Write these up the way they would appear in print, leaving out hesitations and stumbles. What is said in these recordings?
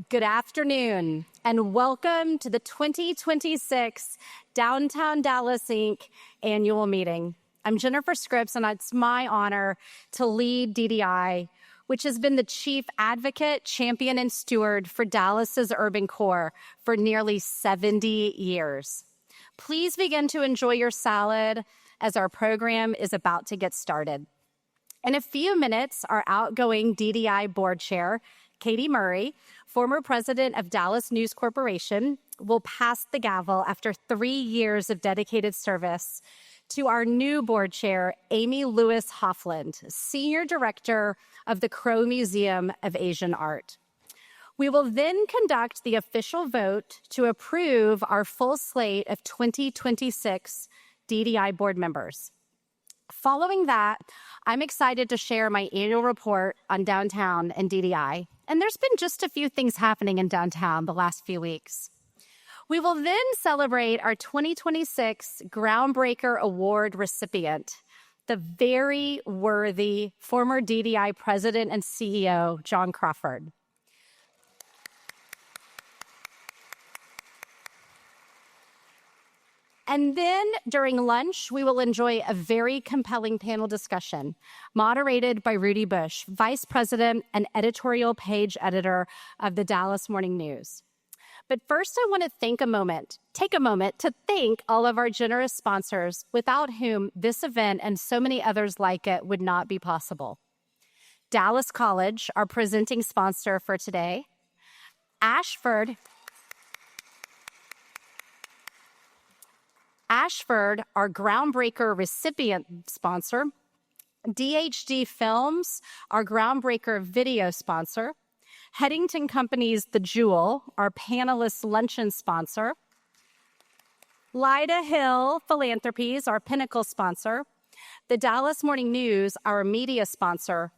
Good afternoon, and welcome to the 2026 Downtown Dallas Inc. Annual Meeting. I'm Jennifer Scripps, and it's my honor to lead DDI, which has been the chief advocate, champion, and steward for Dallas's urban core for nearly 70 years. Please begin to enjoy your salad as our program is about to get started. In a few minutes, our outgoing DDI board chair, Katie Murray, former president of Dallas News Corporation, will pass the gavel after 3 years of dedicated service to our new board chair, Amy Lewis Hofland, senior director of the Crow Museum of Asian Art. We will then conduct the official vote to approve our full slate of 2026 DDI board members. Following that, I'm excited to share my annual report on downtown and DDI. And there's been just a few things happening in downtown the last few weeks. We will then celebrate our 2026 Groundbreaker Award recipient, the very worthy former DDI president and CEO, John Crawford. And then during lunch, we will enjoy a very compelling panel discussion moderated by Rudy Bush, Vice President and editorial page editor of the Dallas Morning News. But first, I want to take a moment to thank all of our generous sponsors without whom this event and so many others like it would not be possible. Dallas College, our presenting sponsor for today. Ashford, our Groundbreaker recipient sponsor. DHD Films, our Groundbreaker video sponsor. Headington Company's The Jewel, our panelist luncheon sponsor. Lyda Hill Philanthropies, our pinnacle sponsor. The Dallas Morning News, our media sponsor,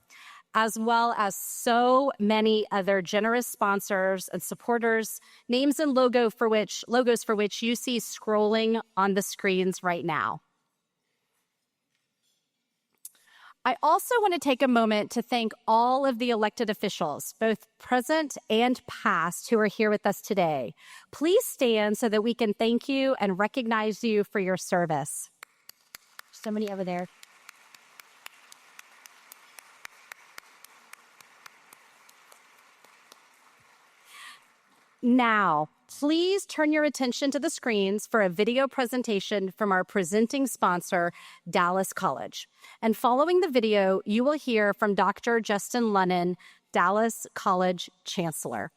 as well as so many other generous sponsors and supporters, names and logos for which you see scrolling on the screens right now. I also want to take a moment to thank all of the elected officials, both present and past, who are here with us today. Please stand so that we can thank you and recognize you for your service. So many over there. Now, please turn your attention to the screens for a video presentation from our presenting sponsor, Dallas College. And following the video, you will hear from Dr. Justin Lunnan, Dallas College Chancellor.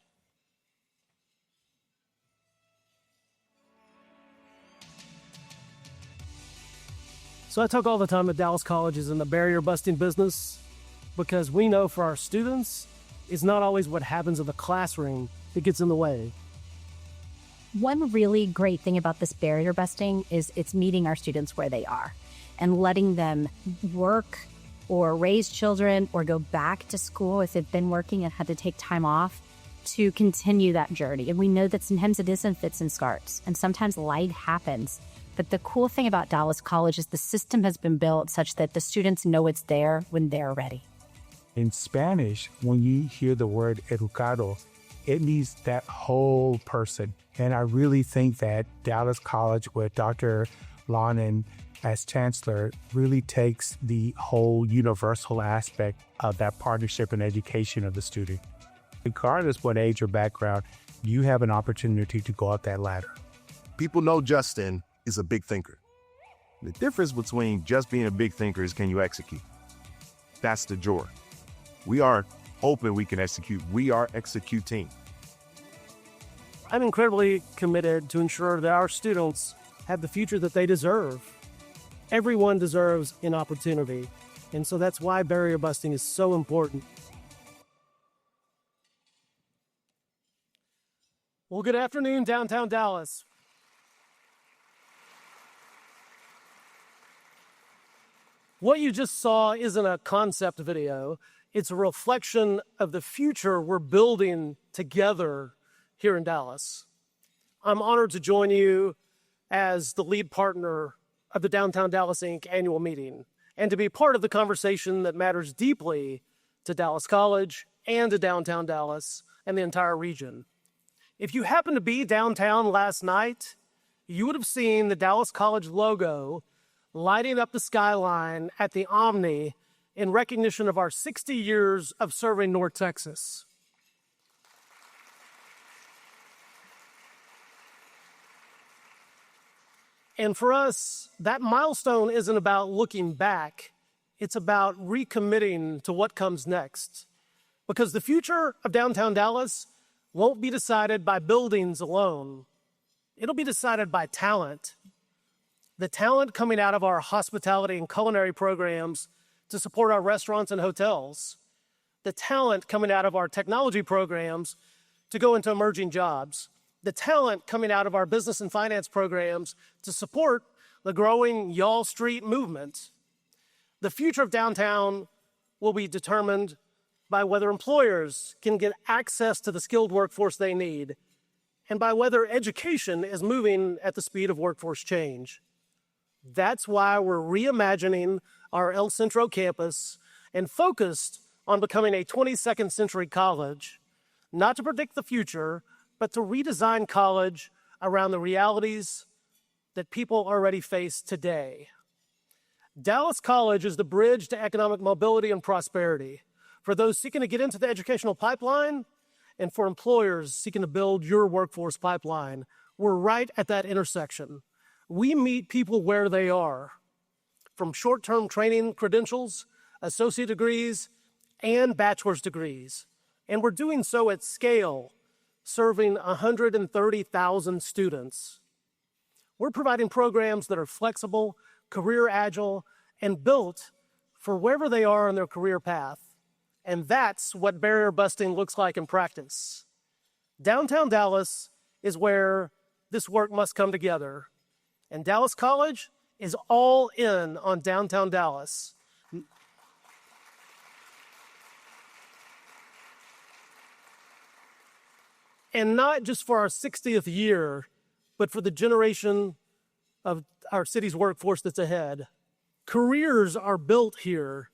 So I talk all the time that Dallas College is in the barrier-busting business because we know for our students, it's not always what happens in the classroom that gets in the way. One really great thing about this barrier busting is it's meeting our students where they are and letting them work or raise children or go back to school if they've been working and had to take time off to continue that journey. And we know that sometimes it is in fits and starts, and sometimes life happens. But the cool thing about Dallas College is the system has been built such that the students know it's there when they're ready. In Spanish, when you hear the word educado, it means that whole person. And I really think that Dallas College with Dr. Lunnan as chancellor really takes the whole universal aspect of that partnership and education of the student. Regardless what age or background, you have an opportunity to go up that ladder. People know Justin is a big thinker. The difference between just being a big thinker is can you execute? That's the joy. We are hoping we can execute. We are executing. I'm incredibly committed to ensure that our students have the future that they deserve. Everyone deserves an opportunity, and so that's why barrier busting is so important. Well, good afternoon, downtown Dallas. What you just saw isn't a concept video. It's a reflection of the future we're building together here in Dallas. I'm honored to join you as the lead partner of the Downtown Dallas Inc. Annual Meeting and to be part of the conversation that matters deeply to Dallas College and to downtown Dallas and the entire region. If you happened to be downtown last night, you would have seen the Dallas College logo lighting up the skyline at the Omni in recognition of our 60 years of serving North Texas. And for us, that milestone isn't about looking back. It's about recommitting to what comes next. Because the future of downtown Dallas won't be decided by buildings alone. It'll be decided by talent. The talent coming out of our hospitality and culinary programs to support our restaurants and hotels. The talent coming out of our technology programs to go into emerging jobs. The talent coming out of our business and finance programs to support the growing Y'all Street movement. The future of downtown will be determined by whether employers can get access to the skilled workforce they need, and by whether education is moving at the speed of workforce change. That's why we're reimagining our El Centro campus and focused on becoming a 22nd century college, not to predict the future, but to redesign college around the realities that people already face today. Dallas College is the bridge to economic mobility and prosperity for those seeking to get into the educational pipeline and for employers seeking to build your workforce pipeline. We're right at that intersection. We meet people where they are, from short-term training credentials, associate degrees, and bachelor's degrees. And we're doing so at scale, serving 130,000 students. We're providing programs that are flexible, career agile, and built for wherever they are on their career path. And that's what barrier busting looks like in practice. Downtown Dallas is where this work must come together. And Dallas College is all in on downtown Dallas. And not just for our 60th year, but for the generation of our city's workforce that's ahead. Careers are built here.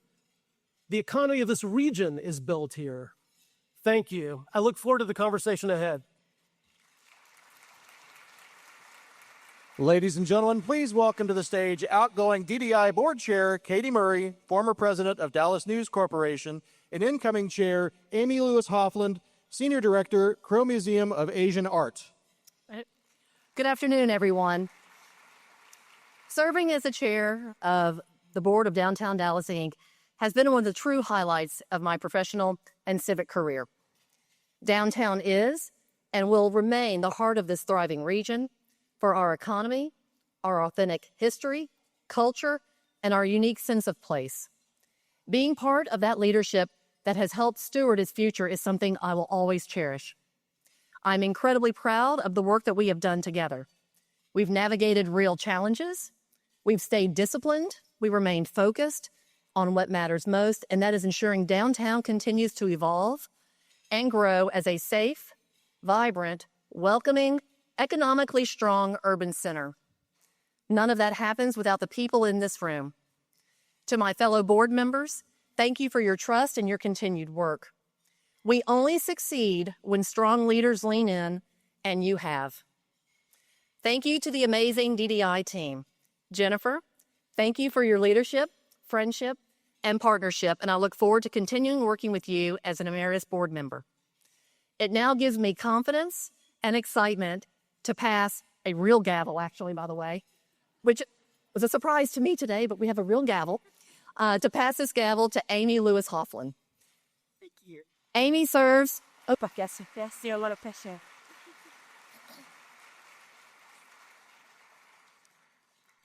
The economy of this region is built here. Thank you. I look forward to the conversation ahead. Ladies and gentlemen, please welcome to the stage outgoing DDI Board Chair Katie Murray, former president of Dallas News Corporation, and incoming Chair Amy Lewis Hofland, Senior Director, Crow Museum of Asian Art. Good afternoon, everyone. Serving as the chair of the board of Downtown Dallas, Inc. has been one of the true highlights of my professional and civic career. Downtown is and will remain the heart of this thriving region for our economy, our authentic history, culture, and our unique sense of place. Being part of that leadership that has helped steward its future is something I will always cherish. I'm incredibly proud of the work that we have done together. We've navigated real challenges. We've stayed disciplined. We remained focused on what matters most, and that is ensuring downtown continues to evolve and grow as a safe, vibrant, welcoming, economically strong urban center. None of that happens without the people in this room. To my fellow board members, thank you for your trust and your continued work. We only succeed when strong leaders lean in, and you have. Thank you to the amazing DDI team. Jennifer, thank you for your leadership, friendship, and partnership, and I look forward to continuing working with you as an emeritus board member. It now gives me confidence and excitement to pass a real gavel, actually, by the way, which was a surprise to me today, but we have a real gavel, to pass this gavel to Amy Lewis Hofland. Thank you. Amy serves... Oh, Yes, a lot of pressure.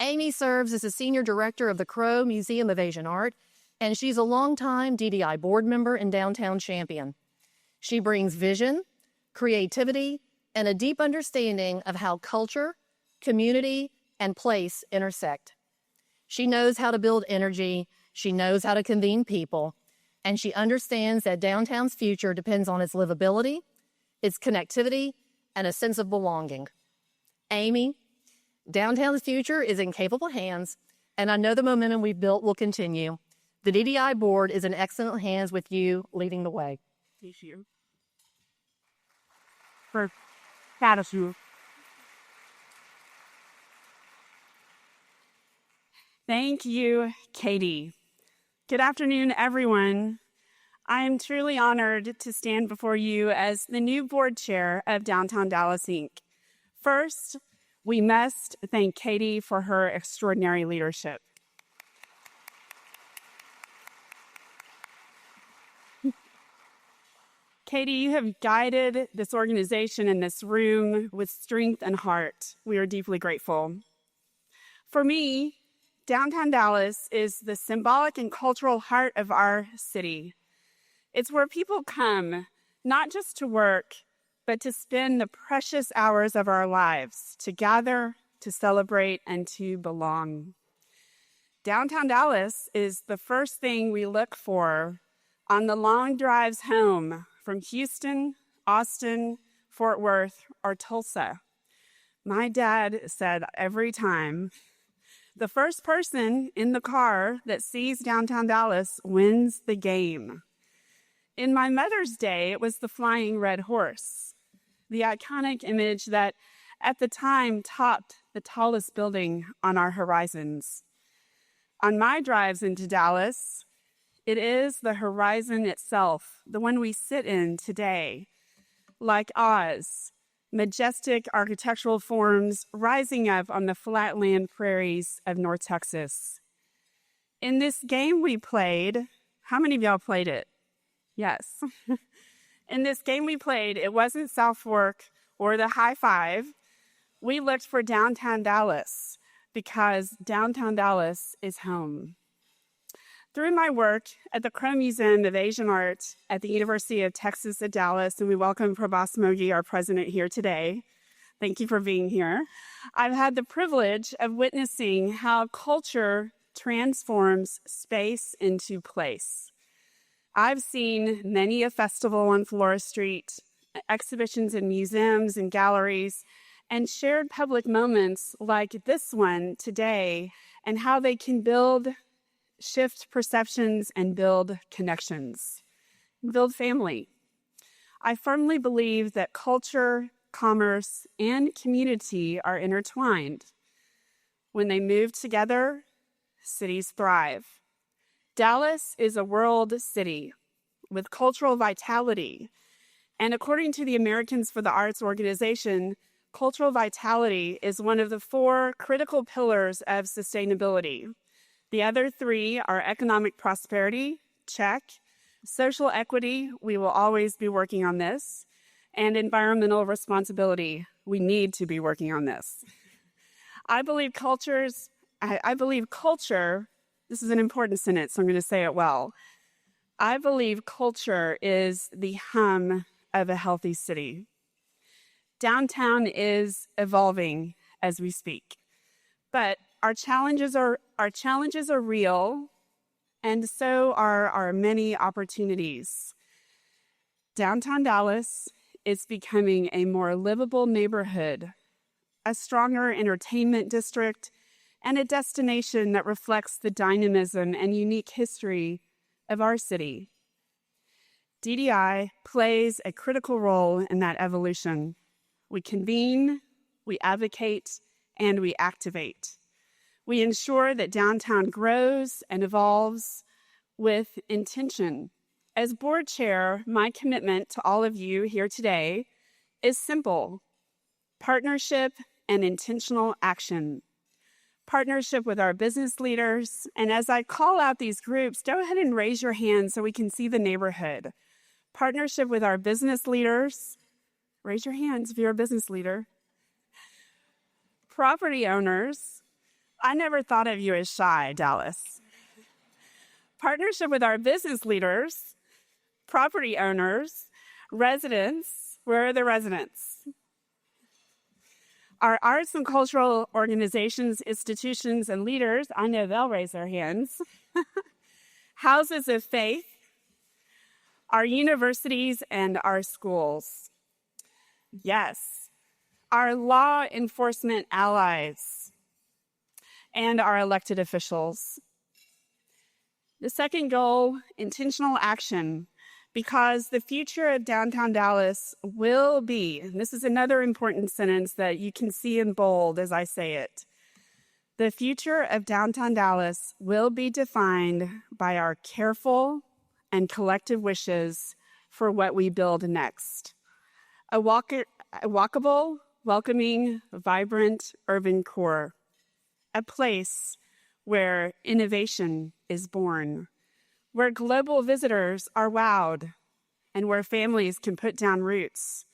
Amy serves as the Senior Director of the Crow Museum of Asian Art, and she's a longtime DDI board member and downtown champion. She brings vision, creativity, and a deep understanding of how culture, community, and place intersect. She knows how to build energy, she knows how to convene people, and she understands that downtown's future depends on its livability, its connectivity, and a sense of belonging. Amy, downtown's future is in capable hands, and I know the momentum we've built will continue. The DDI board is in excellent hands with you leading the way. Thank you. for gratitude. Thank you, Katie. Good afternoon, everyone. I am truly honored to stand before you as the new board chair of Downtown Dallas, Inc. First, we must thank Katie for her extraordinary leadership. Katie, you have guided this organization in this room with strength and heart. We are deeply grateful. For me, Downtown Dallas is the symbolic and cultural heart of our city. It's where people come, not just to work, but to spend the precious hours of our lives, to gather, to celebrate, and to belong. Downtown Dallas is the first thing we look for on the long drives home from Houston, Austin, Fort Worth, or Tulsa. My dad said every time, the first person in the car that sees Downtown Dallas wins the game. In my mother's day, it was the flying red horse, the iconic image that at the time topped the tallest building on our horizons. On my drives into Dallas, it is the horizon itself, the one we sit in today, like Oz, majestic architectural forms rising up on the flatland prairies of North Texas. In this game we played, how many of y'all played it? Yes. In this game we played, it wasn't South Fork or the High Five. We looked for Downtown Dallas because Downtown Dallas is home. Through my work at the Crow Museum of Asian Art at the University of Texas at Dallas, and we welcome Prabhas Mogi, our president, here today. Thank you for being here. I've had the privilege of witnessing how culture transforms space into place. I've seen many a festival on Marilla Street, exhibitions in museums and galleries, and shared public moments like this one today, and how they can shift perceptions and build connections, build family. I firmly believe that culture, commerce, and community are intertwined. When they move together, cities thrive. Dallas is a world city with cultural vitality. And according to the Americans for the Arts organization, cultural vitality is one of the 4 critical pillars of sustainability. The other 3 are economic prosperity, check, social equity, we will always be working on this, and environmental responsibility, we need to be working on this. I believe culture, this is an important sentence, so I'm going to say it well. I believe culture is the hum of a healthy city. Downtown is evolving as we speak, but our challenges are real, and so are our many opportunities. Downtown Dallas is becoming a more livable neighborhood, a stronger entertainment district, and a destination that reflects the dynamism and unique history of our city. DDI plays a critical role in that evolution. We convene, we advocate, and we activate. We ensure that downtown grows and evolves with intention. As board chair, my commitment to all of you here today is simple: partnership and intentional action. Partnership with our business leaders, and as I call out these groups, go ahead and raise your hand so we can see the neighborhood. Partnership with our business leaders. Raise your hands if you're a business leader. Property owners. I never thought of you as shy, Dallas. Partnership with our business leaders, property owners, residents. Where are the residents? Our arts and cultural organizations, institutions, and leaders, I know they'll raise their hands. Houses of faith, our universities, and our schools. Yes, our law enforcement allies, and our elected officials. The second goal, intentional action, because the future of downtown Dallas will be, and this is another important sentence that you can see in bold as I say it, the future of downtown Dallas will be defined by our careful and collective wishes for what we build next. A walkable, welcoming, vibrant urban core, a place where innovation is born, where global visitors are wowed, and where families can put down roots,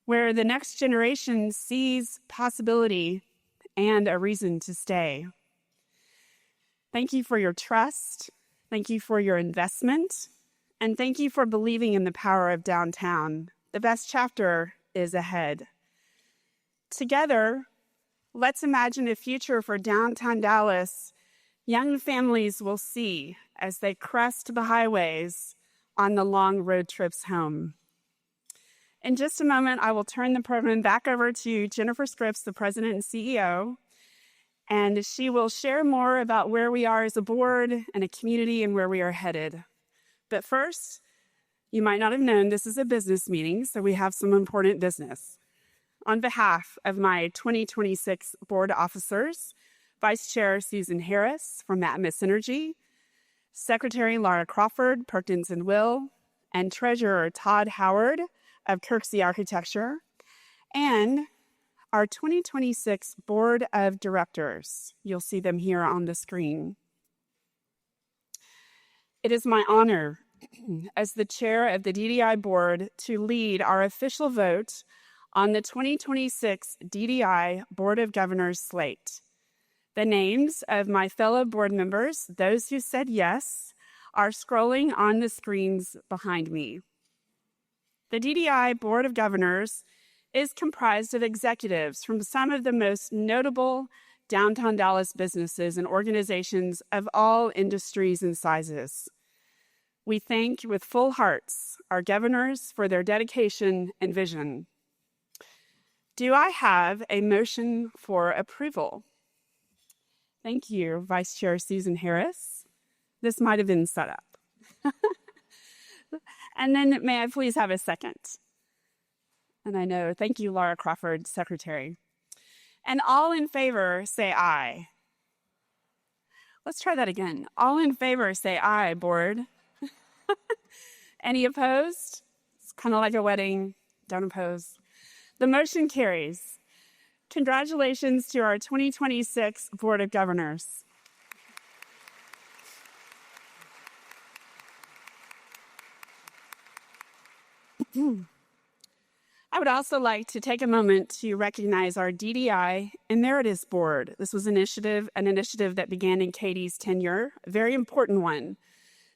where the next generation sees possibility and a reason to stay. Thank you for your trust. Thank you for your investment. And thank you for believing in the power of downtown. The best chapter is ahead. Together, let's imagine a future for downtown Dallas young families will see as they crest the highways on the long road trips home. In just a moment, I will turn the program back over to Jennifer Scripps, the president and CEO, and she will share more about where we are as a board and a community and where we are headed. But first, you might not have known this is a business meeting, so we have some important business. On behalf of my 2026 board officers, Vice Chair Susan Harris from Atmos Energy, Secretary Laura Crawford, Perkins and Will, and Treasurer Todd Howard of Kirksey Architecture, and our 2026 Board of Directors. You'll see them here on the screen. It is my honor as the chair of the DDI board to lead our official vote on the 2026 DDI Board of Governors slate. The names of my fellow board members, those who said yes, are scrolling on the screens behind me. The DDI Board of Governors is comprised of executives from some of the most notable downtown Dallas businesses and organizations of all industries and sizes. We thank with full hearts our governors for their dedication and vision. Do I have a motion for approval? Thank you, Vice Chair Susan Harris. This might have been set up. And then may I please have a second? And I know, thank you, Laura Crawford, Secretary. And all in favor, say aye. Let's try that again. All in favor, say aye, board. Any opposed? It's kind of like a wedding. Don't oppose. The motion carries. Congratulations to our 2026 Board of Governors. I would also like to take a moment to recognize our DDI Emeritus Board. This was an initiative that began in Katie's tenure, a very important one.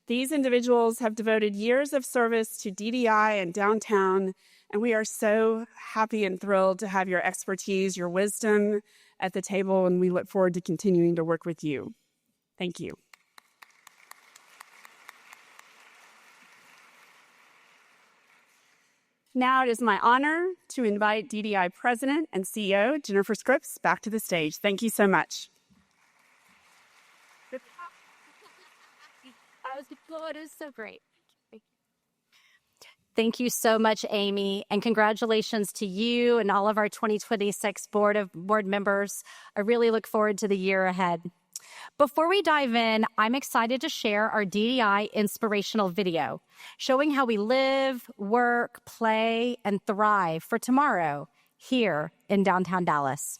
These individuals have devoted years of service to DDI and downtown, and we are so happy and thrilled to have your expertise, your wisdom at the table, and we look forward to continuing to work with you. Thank you. Now it is my honor to invite DDI President and CEO Jennifer Scripps back to the stage. Thank you so much. It is so great. Thank you so much, Amy, and congratulations to you and all of our 2026 board members. I really look forward to the year ahead. Before we dive in, I'm excited to share our DDI inspirational video showing how we live, work, play, and thrive for tomorrow here in downtown Dallas.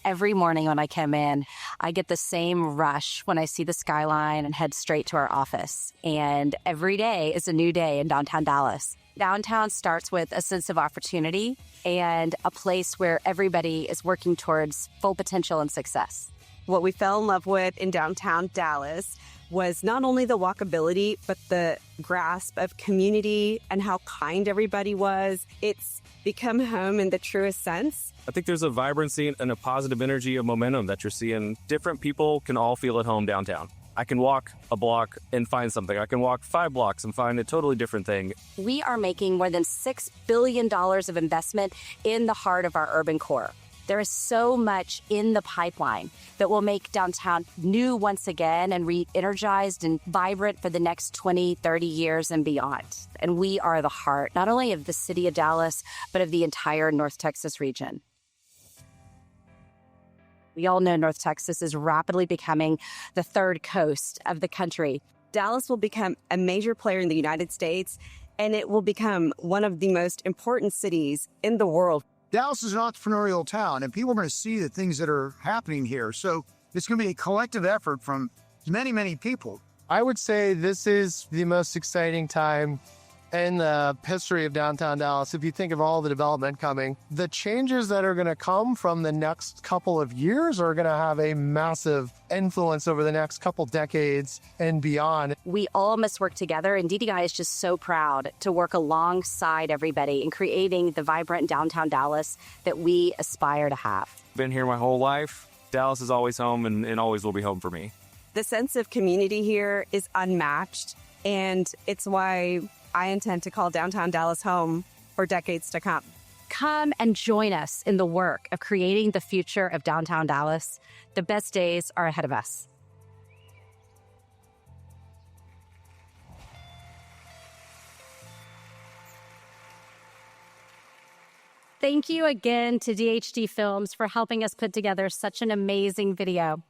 Every morning when I come in, I get the same rush when I see the skyline and head straight to our office. And every day is a new day in downtown Dallas. Downtown starts with a sense of opportunity and a place where everybody is working towards full potential and success. What we fell in love with in downtown Dallas was not only the walkability, but the grasp of community and how kind everybody was. It's become home in the truest sense. I think there's a vibrancy and a positive energy of momentum that you're seeing. Different people can all feel at home downtown. I can walk a block and find something. I can walk 5 blocks and find a totally different thing. We are making more than $6 billion of investment in the heart of our urban core. There is so much in the pipeline that will make downtown new once again and re-energized and vibrant for the next 20, 30 years and beyond. And we are the heart, not only of the city of Dallas, but of the entire North Texas region. We all know North Texas is rapidly becoming the third coast of the country. Dallas will become a major player in the United States, and it will become one of the most important cities in the world. Dallas is an entrepreneurial town, and people are going to see the things that are happening here. So it's going to be a collective effort from many, many people. I would say this is the most exciting time in the history of downtown Dallas. If you think of all the development coming, the changes that are going to come from the next couple of years are going to have a massive influence over the next couple decades and beyond. We all must work together, and DDI is just so proud to work alongside everybody in creating the vibrant downtown Dallas that we aspire to have. Been here my whole life. Dallas is always home and always will be home for me. The sense of community here is unmatched, and it's why I intend to call downtown Dallas home for decades to come. Come and join us in the work of creating the future of downtown Dallas. The best days are ahead of us. Thank you again to DHD Films for helping us put together such an amazing video.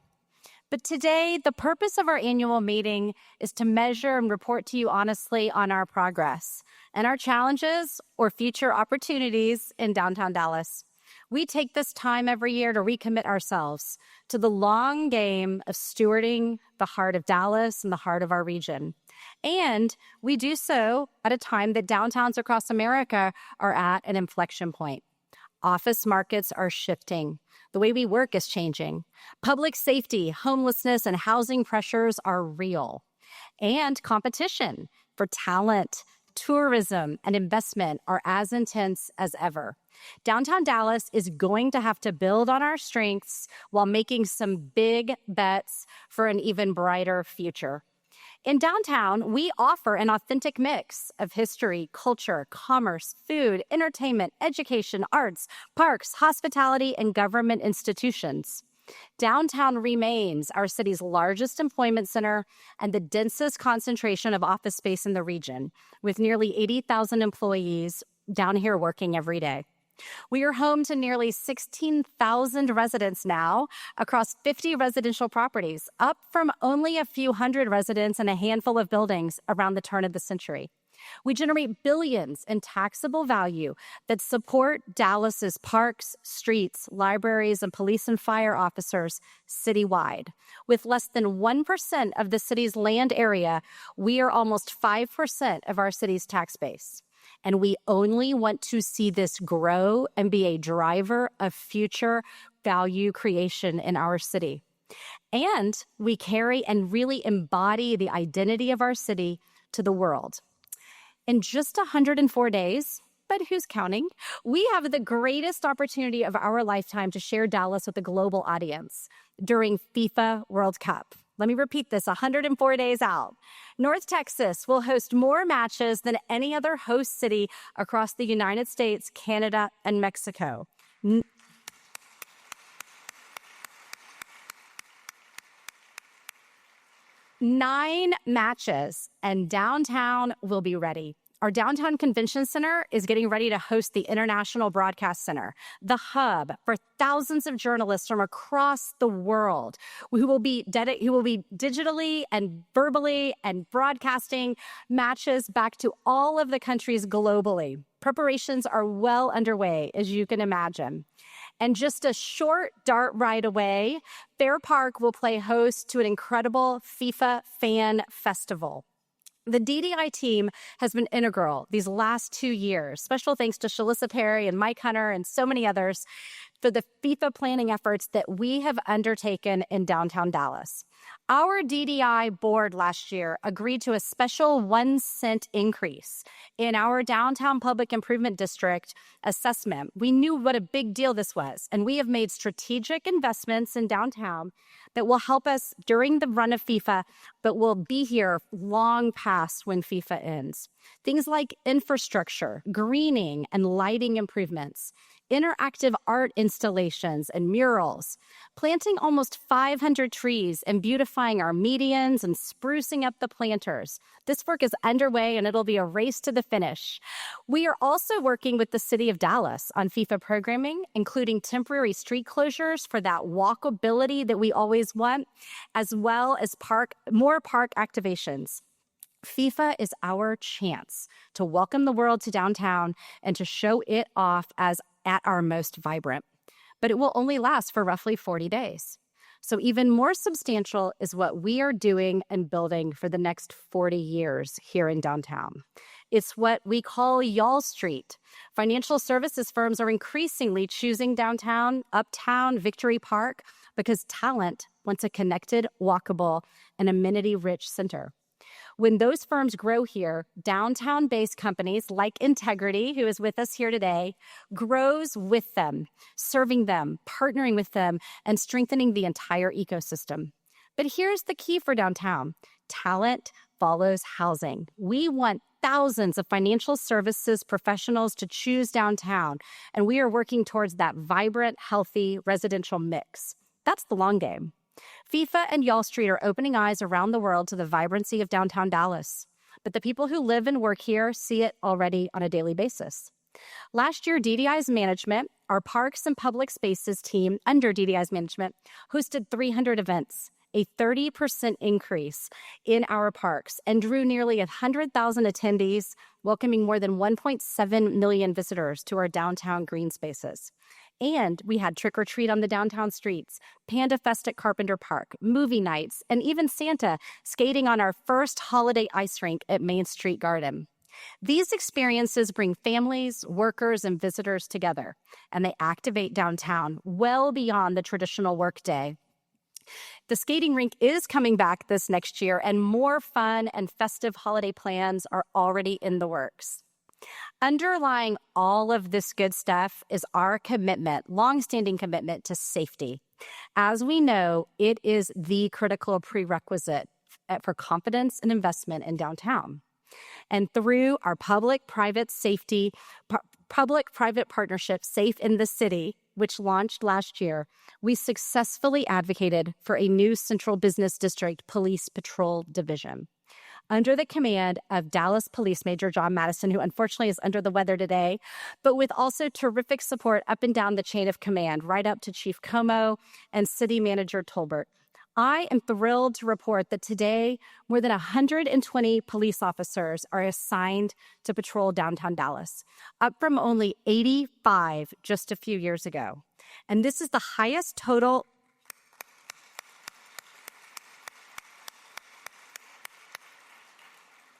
But today, the purpose of our annual meeting is to measure and report to you honestly on our progress and our challenges or future opportunities in downtown Dallas. We take this time every year to recommit ourselves to the long game of stewarding the heart of Dallas and the heart of our region. And we do so at a time that downtowns across America are at an inflection point. Office markets are shifting. The way we work is changing. Public safety, homelessness, and housing pressures are real. And competition for talent, tourism, and investment are as intense as ever. Downtown Dallas is going to have to build on our strengths while making some big bets for an even brighter future. In downtown, we offer an authentic mix of history, culture, commerce, food, entertainment, education, arts, parks, hospitality, and government institutions. Downtown remains our city's largest employment center and the densest concentration of office space in the region, with nearly 80,000 employees down here working every day. We are home to nearly 16,000 residents now across 50 residential properties, up from only a few hundred residents and a handful of buildings around the turn of the century. We generate billions in taxable value that support Dallas's parks, streets, libraries, and police and fire officers citywide. With less than 1% of the city's land area, we are almost 5% of our city's tax base. And we only want to see this grow and be a driver of future value creation in our city. And we carry and really embody the identity of our city to the world. In just 104 days, but who's counting, we have the greatest opportunity of our lifetime to share Dallas with a global audience during FIFA World Cup. Let me repeat this, 104 days out. North Texas will host more matches than any other host city across the United States, Canada, and Mexico. 9 matches, and downtown will be ready. Our downtown convention center is getting ready to host the International Broadcast Center, the hub for thousands of journalists from across the world who will be digitally and verbally and broadcasting matches back to all of the countries globally. Preparations are well underway, as you can imagine. And just a short dart ride away, Fair Park will play host to an incredible FIFA fan festival. The DDI team has been integral these last 2 years. Special thanks to Shalissa Perry and Mike Hunter and so many others for the FIFA planning efforts that we have undertaken in downtown Dallas. Our DDI board last year agreed to a special 1 cent increase in our downtown public improvement district assessment. We knew what a big deal this was, and we have made strategic investments in downtown that will help us during the run of FIFA, but will be here long past when FIFA ends. Things like infrastructure, greening, and lighting improvements, interactive art installations and murals, planting almost 500 trees and beautifying our medians and sprucing up the planters. This work is underway and it'll be a race to the finish. We are also working with the city of Dallas on FIFA programming, including temporary street closures for that walkability that we always want, as well as more park activations. FIFA is our chance to welcome the world to downtown and to show it off as at our most vibrant. But it will only last for roughly 40 days. So even more substantial is what we are doing and building for the next 40 years here in downtown. It's what we call Y'all Street. Financial services firms are increasingly choosing downtown, uptown, Victory Park, because talent wants a connected, walkable, and amenity-rich center. When those firms grow here, downtown-based companies like Integrity, who is with us here today, grows with them, serving them, partnering with them, and strengthening the entire ecosystem. But here's the key for downtown. Talent follows housing. We want thousands of financial services professionals to choose downtown, and we are working towards that vibrant, healthy residential mix. That's the long game. FIFA and Y'all Street are opening eyes around the world to the vibrancy of downtown Dallas. But the people who live and work here see it already on a daily basis. Last year, DDI's management, our Parks and Public Spaces team under DDI's management, hosted 300 events, a 30% increase in our parks, and drew nearly 100,000 attendees, welcoming more than 1.7 million visitors to our downtown green spaces. And we had trick or treat on the downtown streets, Panda Fest at Carpenter Park, movie nights, and even Santa skating on our first holiday ice rink at Main Street Garden. These experiences bring families, workers, and visitors together, and they activate downtown well beyond the traditional workday. The skating rink is coming back this next year, and more fun and festive holiday plans are already in the works. Underlying all of this good stuff is our commitment, longstanding commitment to safety. As we know, it is the critical prerequisite for confidence and investment in downtown. And through our public-private partnership, Safe in the City, which launched last year, we successfully advocated for a new Central Business District Police Patrol Division. Under the command of Dallas Police Major John Madison, who unfortunately is under the weather today, but with also terrific support up and down the chain of command, right up to Chief Como and City Manager Tolbert. I am thrilled to report that today, more than 120 police officers are assigned to patrol downtown Dallas, up from only 85 just a few years ago. And this is the highest total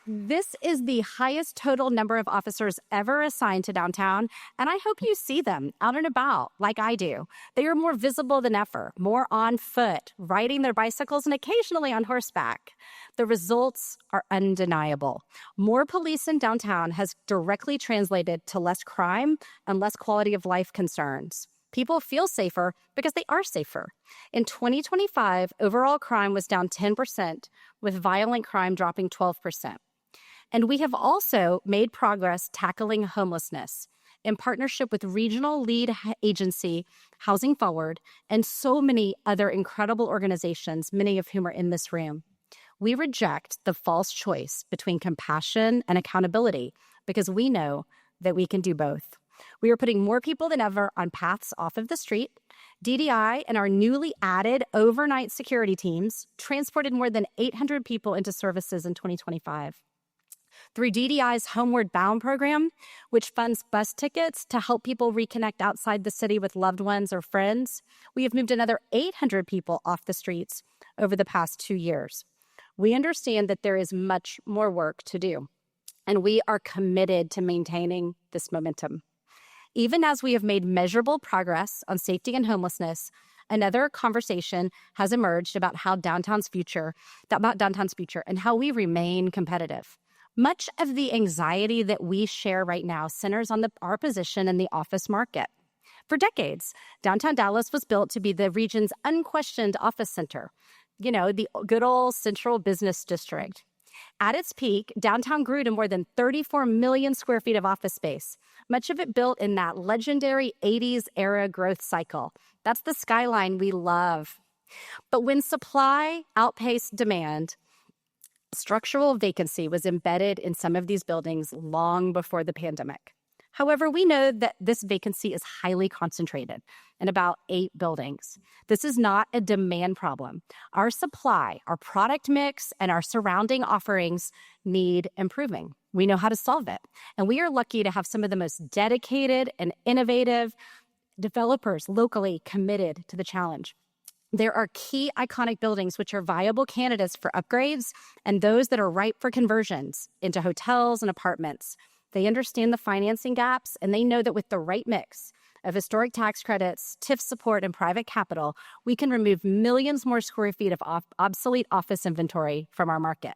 This is the highest total number of officers ever assigned to downtown, and I hope you see them out and about like I do. They are more visible than ever, more on foot, riding their bicycles, and occasionally on horseback. The results are undeniable. More police in downtown has directly translated to less crime and less quality of life concerns. People feel safer because they are safer. In 2025, overall crime was down 10%, with violent crime dropping 12%. And we have also made progress tackling homelessness in partnership with regional lead agency Housing Forward and so many other incredible organizations, many of whom are in this room. We reject the false choice between compassion and accountability because we know that we can do both. We are putting more people than ever on paths off of the street. DDI and our newly added overnight security teams transported more than 800 people into services in 2025. Through DDI's Homeward Bound program, which funds bus tickets to help people reconnect outside the city with loved ones or friends, we have moved another 800 people off the streets over the past 2 years. We understand that there is much more work to do, and we are committed to maintaining this momentum. Even as we have made measurable progress on safety and homelessness, another conversation has emerged about downtown's future and how we remain competitive. Much of the anxiety that we share right now centers on our position in the office market. For decades, downtown Dallas was built to be the region's unquestioned office center, the good old central business district. At its peak, downtown grew to more than 34 million square feet of office space, much of it built in that legendary 80s era growth cycle. That's the skyline we love. But when supply outpaced demand, structural vacancy was embedded in some of these buildings long before the pandemic. However, we know that this vacancy is highly concentrated in about 8 buildings. This is not a demand problem. Our supply, our product mix, and our surrounding offerings need improving. We know how to solve it. And we are lucky to have some of the most dedicated and innovative developers locally committed to the challenge. There are key iconic buildings which are viable candidates for upgrades and those that are ripe for conversions into hotels and apartments. They understand the financing gaps, and they know that with the right mix of historic tax credits, TIF support, and private capital, we can remove millions more square feet of obsolete office inventory from our market.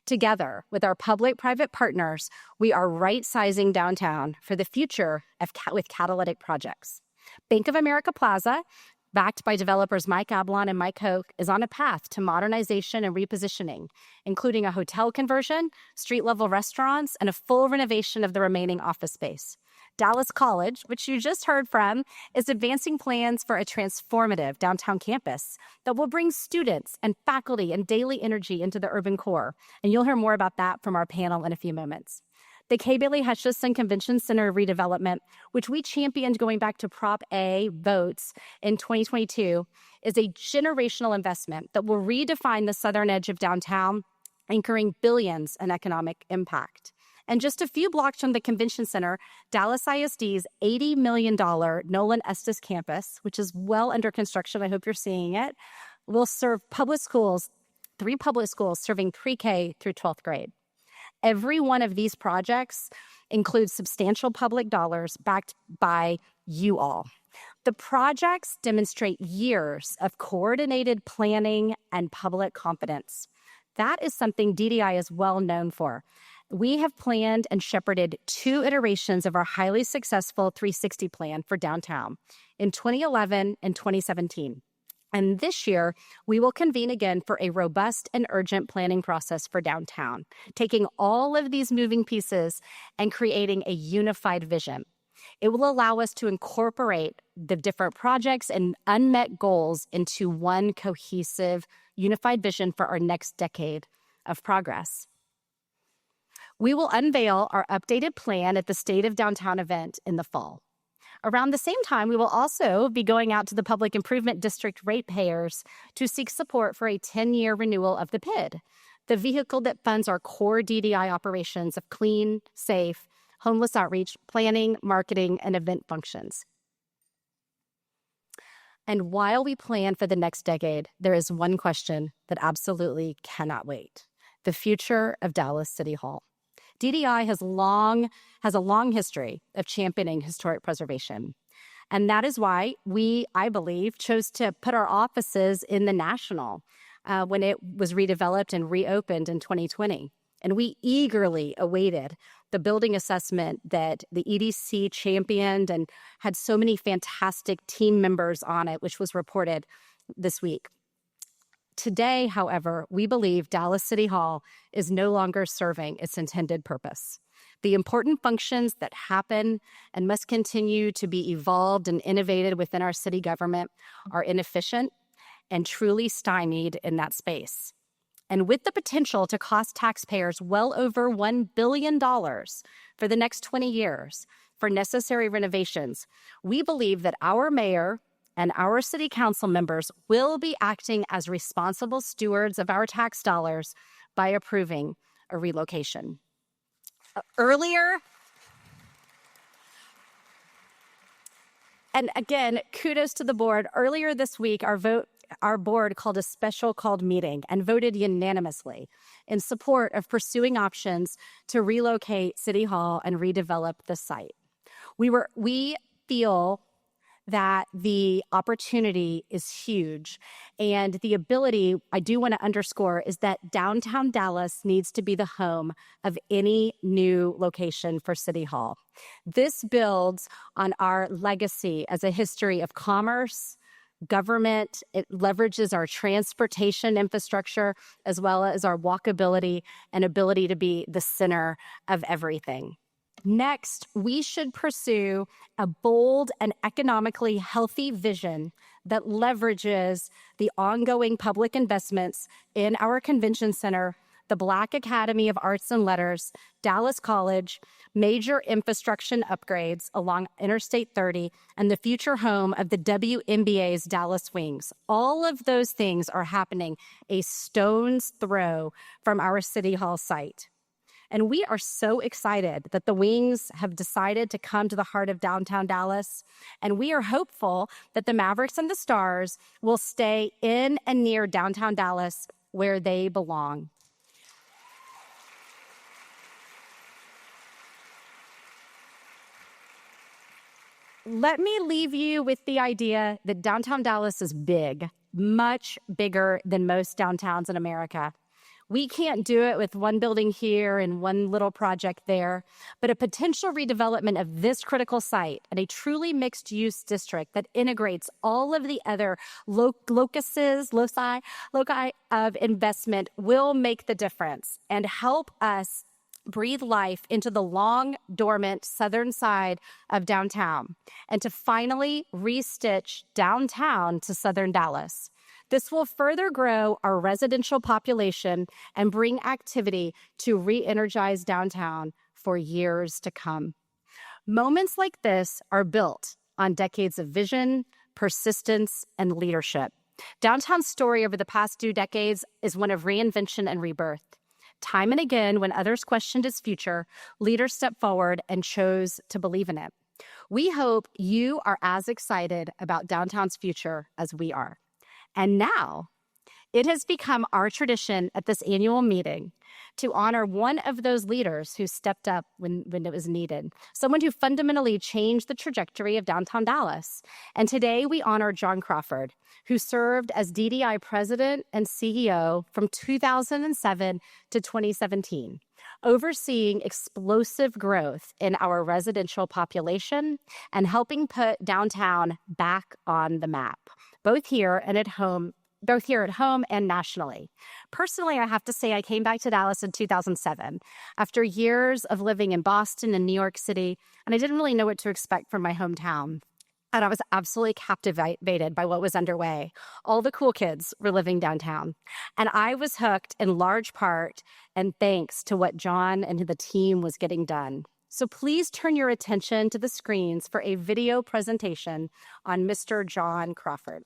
Together with our public-private partners, we are right-sizing downtown for the future with catalytic projects. Bank of America Plaza, backed by developers Mike Ablon and Mike Hoke, is on a path to modernization and repositioning, including a hotel conversion, street-level restaurants, and a full renovation of the remaining office space. Dallas College, which you just heard from, is advancing plans for a transformative downtown campus that will bring students and faculty and daily energy into the urban core. And you'll hear more about that from our panel in a few moments. The Kay Bailey Hutchison Convention Center redevelopment, which we championed going back to Prop A votes in 2022, is a generational investment that will redefine the southern edge of downtown, anchoring billions in economic impact. And just a few blocks from the convention center, Dallas ISD's $80 million Nolan Estes campus, which is well under construction, I hope you're seeing it, will serve public schools, 3 public schools serving pre-K through 12th grade. Every one of these projects includes substantial public dollars backed by you all. The projects demonstrate years of coordinated planning and public confidence. That is something DDI is well known for. We have planned and shepherded 2 iterations of our highly successful 360 plan for downtown in 2011 and 2017. And this year, we will convene again for a robust and urgent planning process for downtown, taking all of these moving pieces and creating a unified vision. It will allow us to incorporate the different projects and unmet goals into one cohesive, unified vision for our next decade of progress. We will unveil our updated plan at the State of Downtown event in the fall. Around the same time, we will also be going out to the Public Improvement District ratepayers to seek support for a 10-year renewal of the PID, the vehicle that funds our core DDI operations of clean, safe, homeless outreach, planning, marketing, and event functions. And while we plan for the next decade, there is one question that absolutely cannot wait: the future of Dallas City Hall. DDI has a long history of championing historic preservation. And that is why we, I believe, chose to put our offices in the National when it was redeveloped and reopened in 2020. And we eagerly awaited the building assessment that the EDC championed and had so many fantastic team members on it, which was reported this week. Today, however, we believe Dallas City Hall is no longer serving its intended purpose. The important functions that happen and must continue to be evolved and innovated within our city government are inefficient and truly stymied in that space. And with the potential to cost taxpayers well over $1 billion for the next 20 years for necessary renovations, we believe that our mayor and our city council members will be acting as responsible stewards of our tax dollars by approving a relocation. Earlier, and again, kudos to the board. Earlier this week, our board called a special called meeting and voted unanimously in support of pursuing options to relocate City Hall and redevelop the site. We feel that the opportunity is huge. And the ability, I do want to underscore, is that downtown Dallas needs to be the home of any new location for City Hall. This builds on our legacy as a history of commerce, government. It leverages our transportation infrastructure as well as our walkability and ability to be the center of everything. Next, we should pursue a bold and economically healthy vision that leverages the ongoing public investments in our convention center, the Black Academy of Arts and Letters, Dallas College, major infrastructure upgrades along Interstate 30, and the future home of the WNBA's Dallas Wings. All of those things are happening a stone's throw from our City Hall site. And we are so excited that the Wings have decided to come to the heart of downtown Dallas. And we are hopeful that the Mavericks and the Stars will stay in and near downtown Dallas where they belong. Let me leave you with the idea that downtown Dallas is big, much bigger than most downtowns in America. We can't do it with one building here and one little project there, but a potential redevelopment of this critical site and a truly mixed-use district that integrates all of the other loci of investment will make the difference and help us breathe life into the long dormant southern side of downtown and to finally restitch downtown to southern Dallas. This will further grow our residential population and bring activity to re-energize downtown for years to come. Moments like this are built on decades of vision, persistence, and leadership. Downtown's story over the past 2 decades is one of reinvention and rebirth. Time and again, when others questioned its future, leaders stepped forward and chose to believe in it. We hope you are as excited about downtown's future as we are. And now, it has become our tradition at this annual meeting to honor one of those leaders who stepped up when it was needed, someone who fundamentally changed the trajectory of downtown Dallas. And today we honor John Crawford, who served as DDI president and CEO from 2007 to 2017, overseeing explosive growth in our residential population and helping put downtown back on the map, both here at home and nationally. Personally, I have to say I came back to Dallas in 2007 after years of living in Boston and New York City, and I didn't really know what to expect from my hometown. And I was absolutely captivated by what was underway. All the cool kids were living downtown. And I was hooked in large part and thanks to what John and the team was getting done. So please turn your attention to the screens for a video presentation on Mr. John Crawford.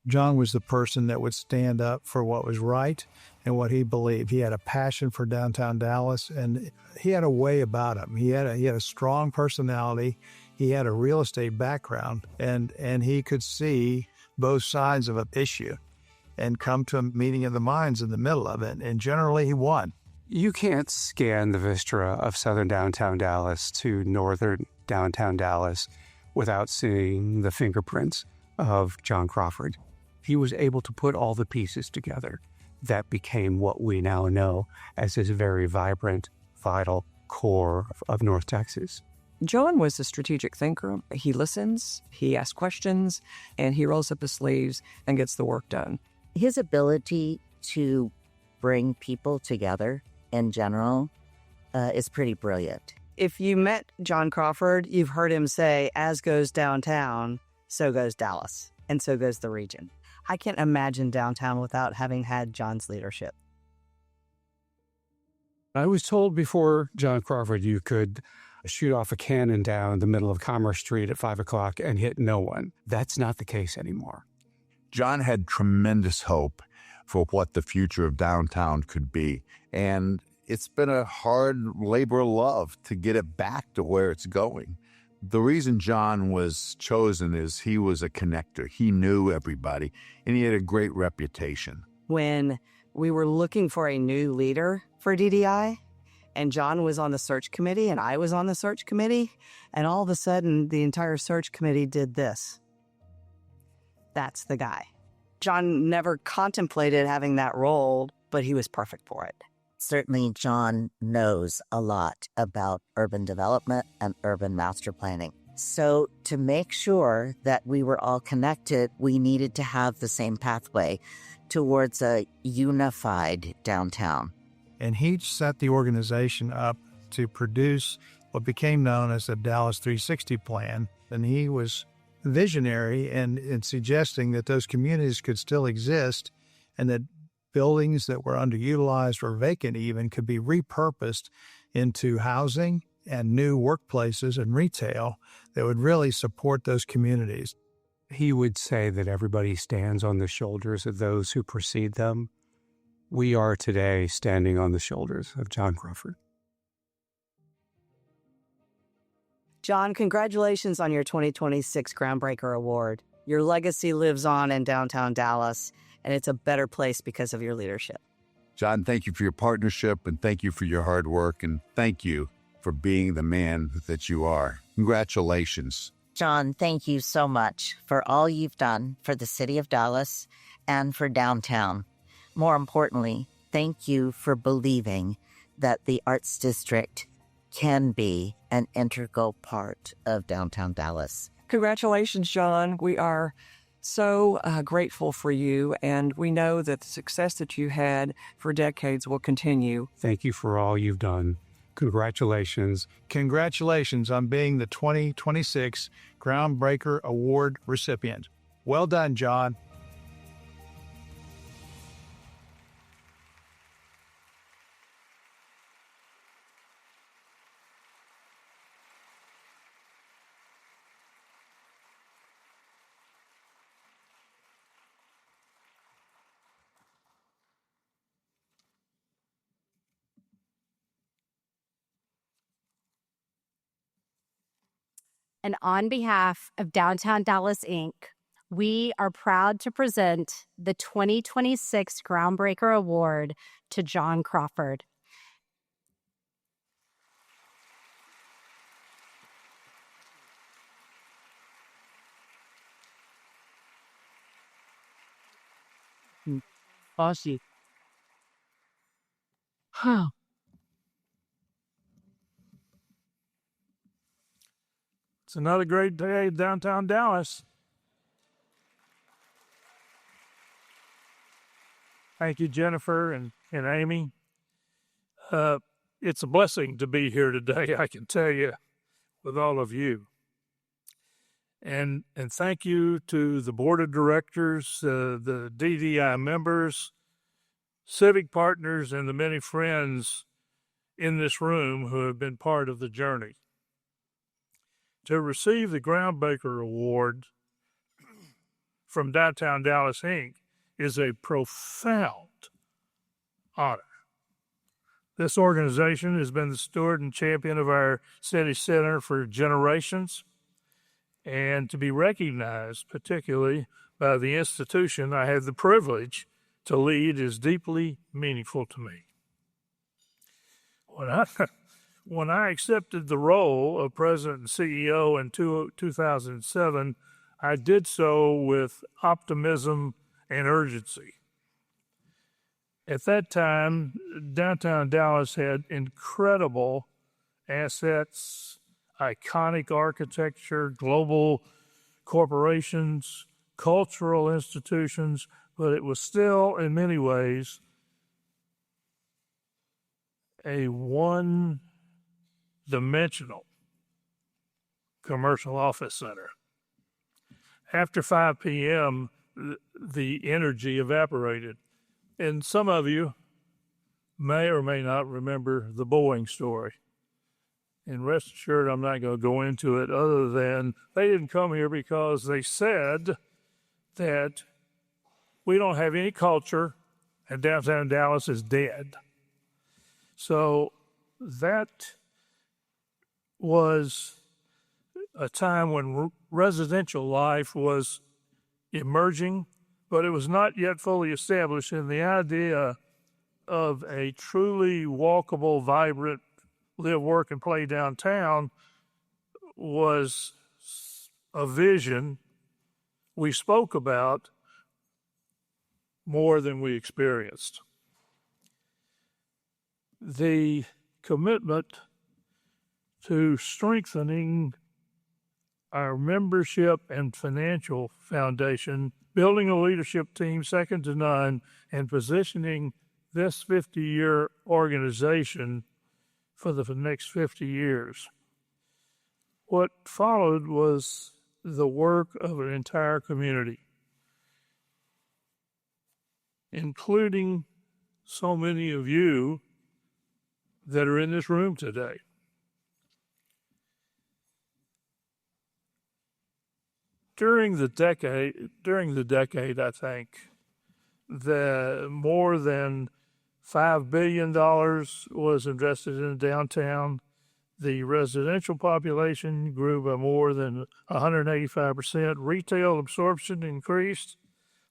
John was the person that would stand up for what was right and what he believed. He had a passion for downtown Dallas, and he had a way about him. He had a strong personality. He had a real estate background, and he could see both sides of an issue and come to a meeting of the minds in the middle of it, and generally he won. You can't scan the viscera of southern downtown Dallas to northern downtown Dallas without seeing the fingerprints of John Crawford. He was able to put all the pieces together that became what we now know as this very vibrant, vital core of North Texas. John was a strategic thinker. He listens, he asks questions, and he rolls up his sleeves and gets the work done. His ability to bring people together in general is pretty brilliant. If you met John Crawford, you've heard him say, as goes downtown, so goes Dallas, and so goes the region. I can't imagine downtown without having had John's leadership. I was told before John Crawford you could shoot off a cannon down the middle of Commerce Street at 5 o'clock and hit no one. That's not the case anymore. John had tremendous hope for what the future of downtown could be. And it's been a hard labor of love to get it back to where it's going. The reason John was chosen is he was a connector. He knew everybody, and he had a great reputation. When we were looking for a new leader for DDI, and John was on the search committee, and I was on the search committee, and all of a sudden, the entire search committee did this. That's the guy. John never contemplated having that role, but he was perfect for it. Certainly, John knows a lot about urban development and urban master planning. So to make sure that we were all connected, we needed to have the same pathway towards a unified downtown. And he set the organization up to produce what became known as the Dallas 360 plan. And he was visionary in suggesting that those communities could still exist and that buildings that were underutilized or vacant even could be repurposed into housing and new workplaces and retail that would really support those communities. He would say that everybody stands on the shoulders of those who precede them. We are today standing on the shoulders of John Crawford. John, congratulations on your 2026 Groundbreaker Award. Your legacy lives on in downtown Dallas, and it's a better place because of your leadership. John, thank you for your partnership, and thank you for your hard work, and thank you for being the man that you are. Congratulations. John, thank you so much for all you've done for the city of Dallas and for downtown. More importantly, thank you for believing that the Arts District can be an integral part of downtown Dallas. Congratulations, John. We are so grateful for you, and we know that the success that you had for decades will continue. Thank you for all you've done. Congratulations. Congratulations on being the 2026 Groundbreaker Award recipient. Well done, John. And on behalf of Downtown Dallas, Inc., we are proud to present the 2026 Groundbreaker Award to John Crawford. Aussie. Huh. It's another great day in downtown Dallas. Thank you, Jennifer and Amy. It's a blessing to be here today, I can tell you, with all of you. And thank you to the board of directors, the DDI members, civic partners, and the many friends in this room who have been part of the journey. To receive the Groundbreaker Award from Downtown Dallas, Inc. is a profound honor. This organization has been the steward and champion of our city center for generations, and to be recognized, particularly by the institution I have the privilege to lead, is deeply meaningful to me. When I accepted the role of president and CEO in 2007, I did so with optimism and urgency. At that time, downtown Dallas had incredible assets, iconic architecture, global corporations, cultural institutions, but it was still, in many ways, a one-dimensional commercial office center. After 5 p.m., the energy evaporated. And some of you may or may not remember the Boeing story. And rest assured, I'm not going to go into it other than they didn't come here because they said that we don't have any culture and downtown Dallas is dead. So that was a time when residential life was emerging, but it was not yet fully established, and the idea of a truly walkable, vibrant, live, work, and play downtown was a vision we spoke about more than we experienced. The commitment to strengthening our membership and financial foundation, building a leadership team second to none, and positioning this 50-year organization for the next 50 years. What followed was the work of an entire community, including so many of you that are in this room today. During the decade, I think, the more than $5 billion was invested in downtown. The residential population grew by more than 185%. Retail absorption increased.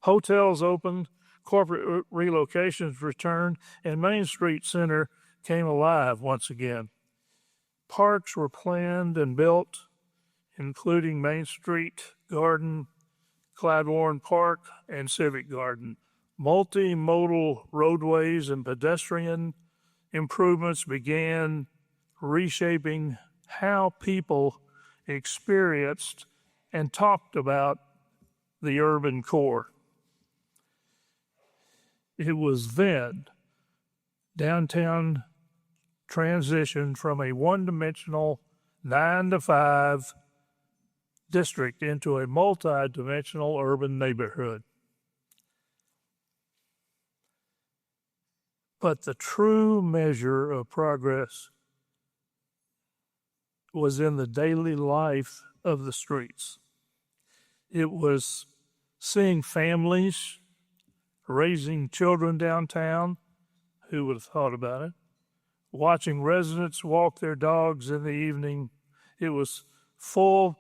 Hotels opened. Corporate relocations returned. And Main Street Center came alive once again. Parks were planned and built, including Main Street Garden, Clyde Warren Park, and Civic Garden. Multimodal roadways and pedestrian improvements began reshaping how people experienced and talked about the urban core. It was then downtown transitioned from a one-dimensional 9-to-5 district into a multi-dimensional urban neighborhood. But the true measure of progress was in the daily life of the streets. It was seeing families raising children downtown. Who would have thought about it? Watching residents walk their dogs in the evening. It was full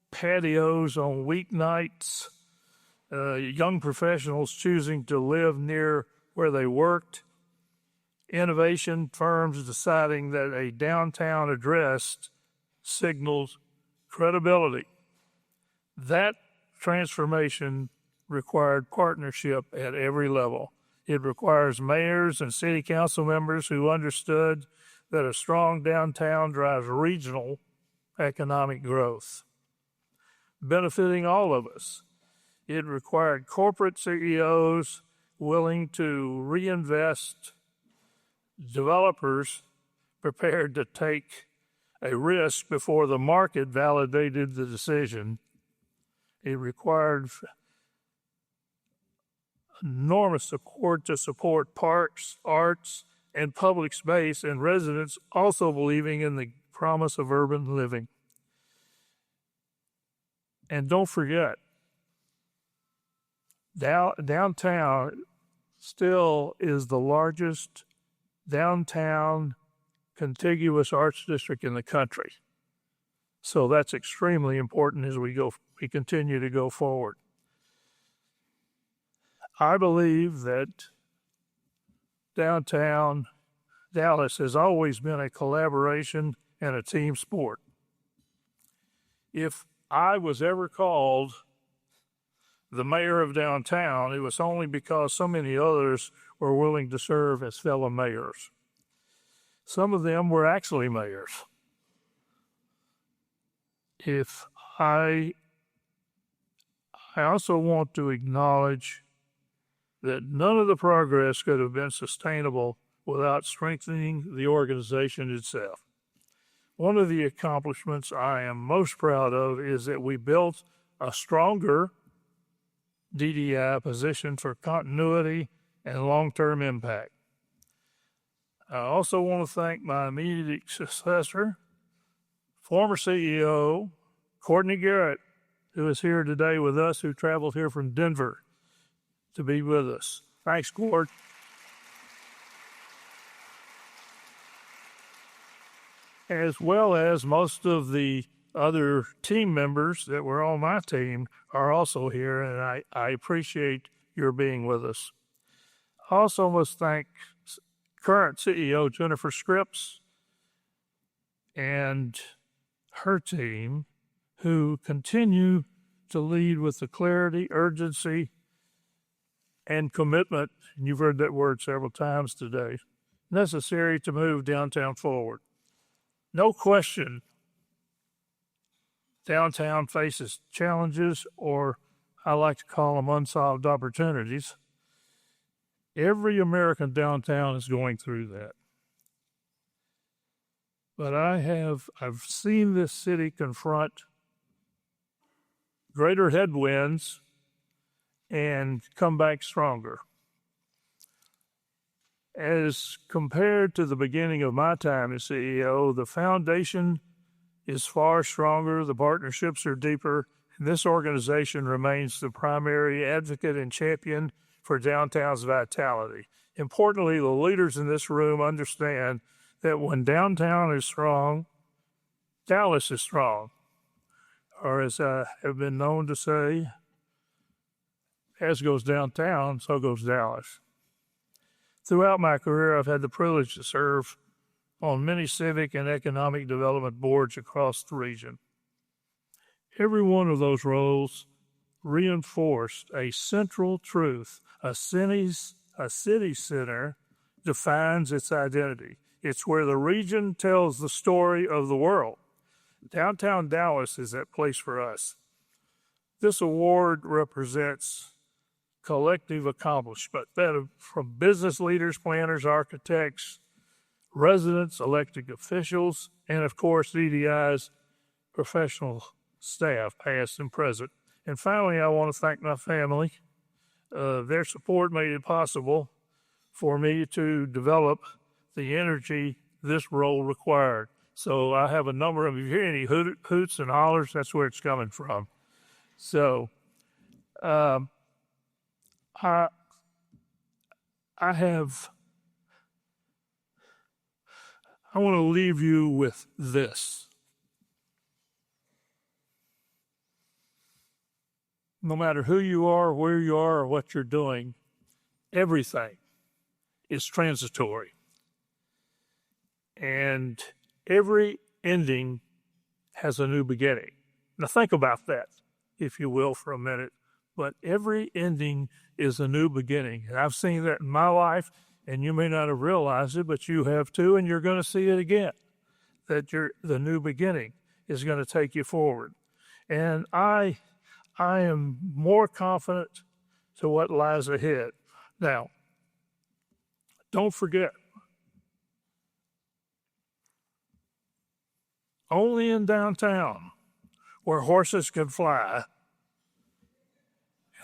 patios on weeknights, young professionals choosing to live near where they worked, innovation firms deciding that a downtown address signals credibility. That transformation required partnership at every level. It requires mayors and city council members who understood that a strong downtown drives regional economic growth, benefiting all of us. It required corporate CEOs willing to reinvest, developers prepared to take a risk before the market validated the decision. It required enormous support to support parks, arts, and public space, and residents also believing in the promise of urban living. And don't forget, downtown still is the largest downtown contiguous arts district in the country. So that's extremely important as we continue to go forward. I believe that downtown Dallas has always been a collaboration and a team sport. If I was ever called the mayor of downtown, it was only because so many others were willing to serve as fellow mayors. Some of them were actually mayors. I also want to acknowledge that none of the progress could have been sustainable without strengthening the organization itself. One of the accomplishments I am most proud of is that we built a stronger DDI position for continuity and long-term impact. I also want to thank my immediate successor, former CEO, Courtney Garrett, who is here today with us, who traveled here from Denver to be with us. Thanks, Court. As well as most of the other team members that were on my team are also here, and I appreciate your being with us. I also must thank current CEO Jennifer Scripps and her team, who continue to lead with the clarity, urgency, and commitment, and you've heard that word several times today, necessary to move downtown forward. No question Downtown faces challenges, or I like to call them unsolved opportunities. Every American downtown is going through that. But I've seen this city confront greater headwinds and come back stronger. As compared to the beginning of my time as CEO, the foundation is far stronger, the partnerships are deeper, and this organization remains the primary advocate and champion for downtown's vitality. Importantly, the leaders in this room understand that when downtown is strong, Dallas is strong. Or as I have been known to say, as goes downtown, so goes Dallas. Throughout my career, I've had the privilege to serve on many civic and economic development boards across the region. Every one of those roles reinforced a central truth. A city center defines its identity. It's where the region tells the story of the world. Downtown Dallas is that place for us. This award represents collective accomplishment from business leaders, planners, architects, residents, elected officials, and of course DDI's professional staff, past and present. And finally, I want to thank my family. Their support made it possible for me to develop the energy this role required. So I have a number of, if you hear any hoots and hollers, that's where it's coming from. So I want to leave you with this. No matter who you are, where you are, or what you're doing, everything is transitory. And every ending has a new beginning. Now think about that, if you will, for a minute. But every ending is a new beginning. And I've seen that in my life, and you may not have realized it, but you have too, and you're going to see it again, that the new beginning is going to take you forward. And I am more confident to what lies ahead. Now, don't forget, only in downtown where horses can fly,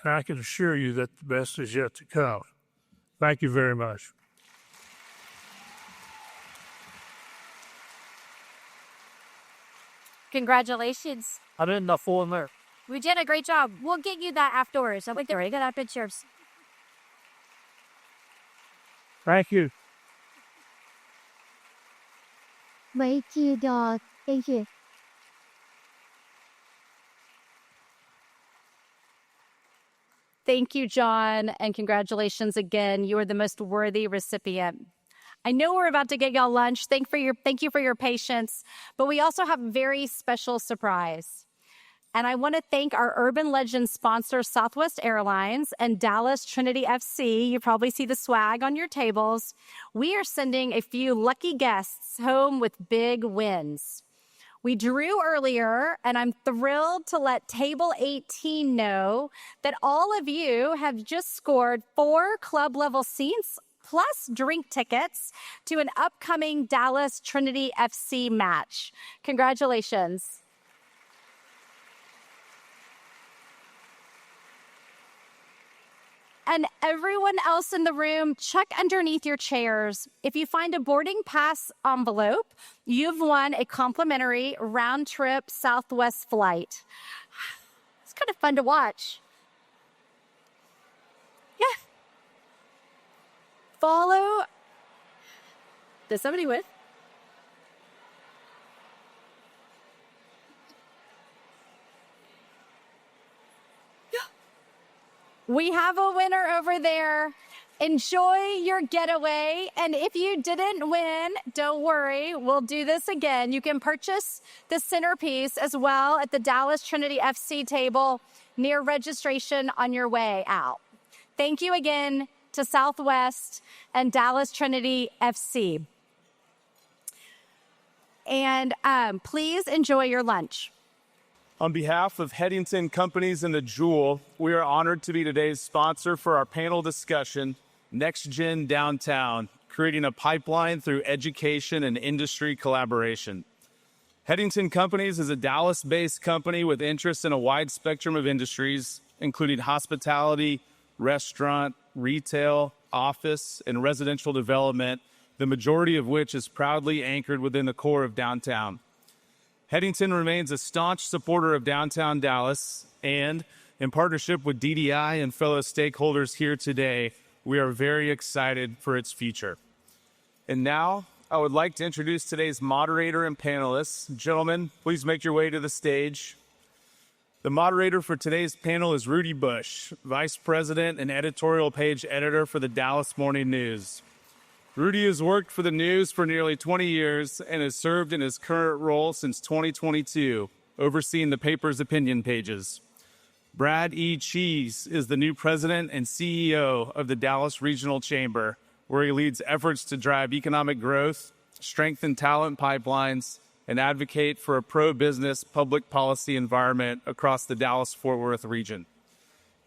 and I can assure you that the best is yet to come. Thank you very much. Congratulations. I didn't know full in there. We did a great job. We'll get you that afterwards. I think they're good at pictures. Thank you. Thank you, dog. Thank you. Thank you, John, and congratulations again. You are the most worthy recipient. I know we're about to get y'all lunch. Thank you for your patience, but we also have a very special surprise. And I want to thank our Urban Legends sponsor, Southwest Airlines and Dallas Trinity FC. You probably see the swag on your tables. We are sending a few lucky guests home with big wins. We drew earlier, and I'm thrilled to let Table 18 know that all of you have just scored 4 club-level seats plus drink tickets to an upcoming Dallas Trinity FC match. Congratulations. And everyone else in the room, check underneath your chairs. If you find a boarding pass envelope, you've won a complimentary round-trip Southwest flight. It's kind of fun to watch. Yeah. Follow. Does somebody win? We have a winner over there. Enjoy your getaway. And if you didn't win, don't worry. We'll do this again. You can purchase the centerpiece as well at the Dallas Trinity FC table near registration on your way out. Thank you again to Southwest and Dallas Trinity FC. And please enjoy your lunch. On behalf of Headington Companies and the Jewel, we are honored to be today's sponsor for our panel discussion, Next Gen Downtown, creating a pipeline through education and industry collaboration. Headington Companies is a Dallas-based company with interests in a wide spectrum of industries, including hospitality, restaurant, retail, office, and residential development, the majority of which is proudly anchored within the core of downtown. Headington remains a staunch supporter of downtown Dallas, and in partnership with DDI and fellow stakeholders here today, we are very excited for its future. And now, I would like to introduce today's moderator and panelists. Gentlemen, please make your way to the stage. The moderator for today's panel is Rudy Bush, Vice President and Editorial Page Editor for the Dallas Morning News. Rudy has worked for the News for nearly 20 years and has served in his current role since 2022, overseeing the paper's opinion pages. Brad E. Cheese is the new president and CEO of the Dallas Regional Chamber, where he leads efforts to drive economic growth, strengthen talent pipelines, and advocate for a pro-business public policy environment across the Dallas-Fort Worth region.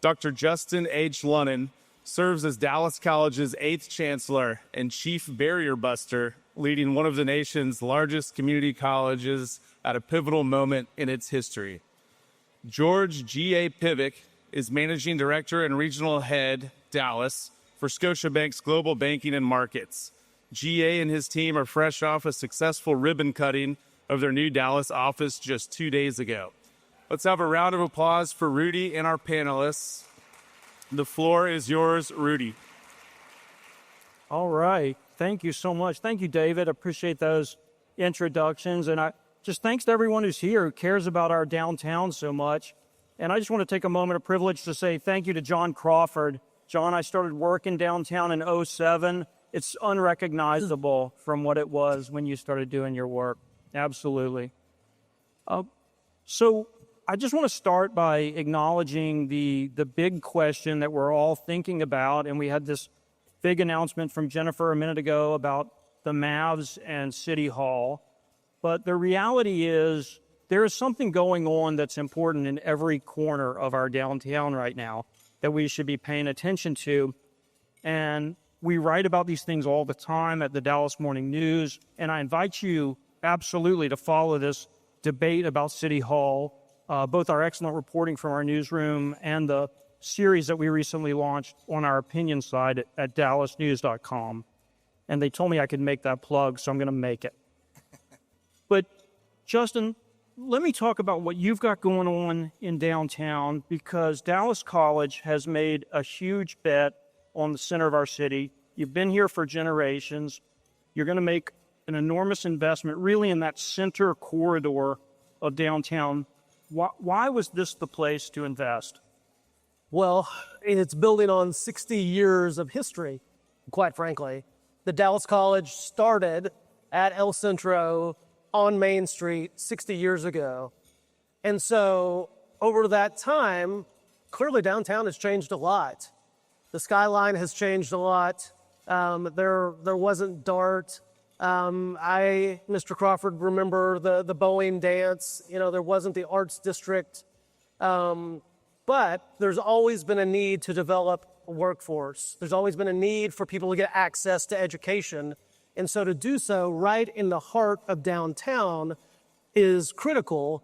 Dr. Justin H. Lunnan serves as Dallas College's 8th chancellor and chief barrier buster, leading one of the nation's largest community colleges at a pivotal moment in its history. George G.A. Pivick is managing director and regional head, Dallas, for Scotiabank's Global Banking and Markets. G.A. and his team are fresh off a successful ribbon cutting of their new Dallas office just 2 days ago. Let's have a round of applause for Rudy and our panelists. The floor is yours, Rudy. All right. Thank you so much. Thank you, David. Appreciate those introductions. And just thanks to everyone who's here who cares about our downtown so much. And I just want to take a moment of privilege to say thank you to John Crawford. John, I started working downtown in 2007. It's unrecognizable from what it was when you started doing your work. Absolutely. So I just want to start by acknowledging the big question that we're all thinking about, and we had this big announcement from Jennifer a minute ago about the Mavs and City Hall. But the reality is there is something going on that's important in every corner of our downtown right now that we should be paying attention to. And we write about these things all the time at the Dallas Morning News, and I invite you absolutely to follow this debate about City Hall, both our excellent reporting from our newsroom and the series that we recently launched on our opinion side at dallasnews.com. And they told me I could make that plug, so I'm going to make it. But, Justin, let me talk about what you've got going on in downtown, because Dallas College has made a huge bet on the center of our city. You've been here for generations. You're going to make an enormous investment really in that center corridor of downtown. Why was this the place to invest? Well, it's building on 60 years of history, quite frankly. The Dallas College started at El Centro on Main Street 60 years ago. And so over that time, clearly downtown has changed a lot. The skyline has changed a lot. There wasn't Dart. Mr. Crawford, remember the Boeing dance. There wasn't the Arts District. But there's always been a need to develop a workforce. There's always been a need for people to get access to education. And so to do so right in the heart of downtown is critical.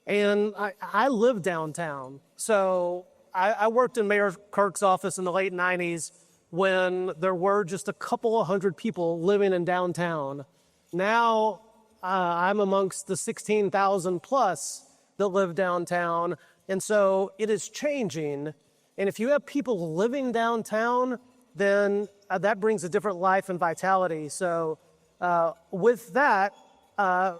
And I live downtown. So I worked in Mayor Kirk's office in the late 90s when there were just a couple of hundred people living in downtown. Now I'm amongst the 16,000 plus that live downtown. And so it is changing. And if you have people living downtown, then that brings a different life and vitality. So with that,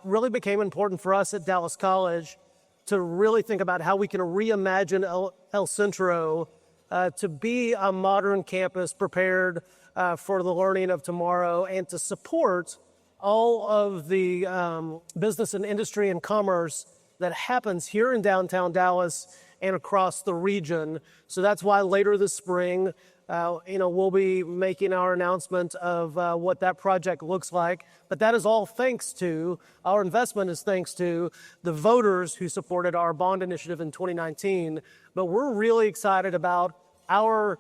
really became important for us at Dallas College to really think about how we can reimagine El Centro to be a modern campus prepared for the learning of tomorrow and to support all of the business and industry and commerce that happens here in downtown Dallas and across the region. So that's why later this spring, We'll be making our announcement of what that project looks like. But that is all thanks to, our investment is thanks to the voters who supported our bond initiative in 2019. But we're really excited about our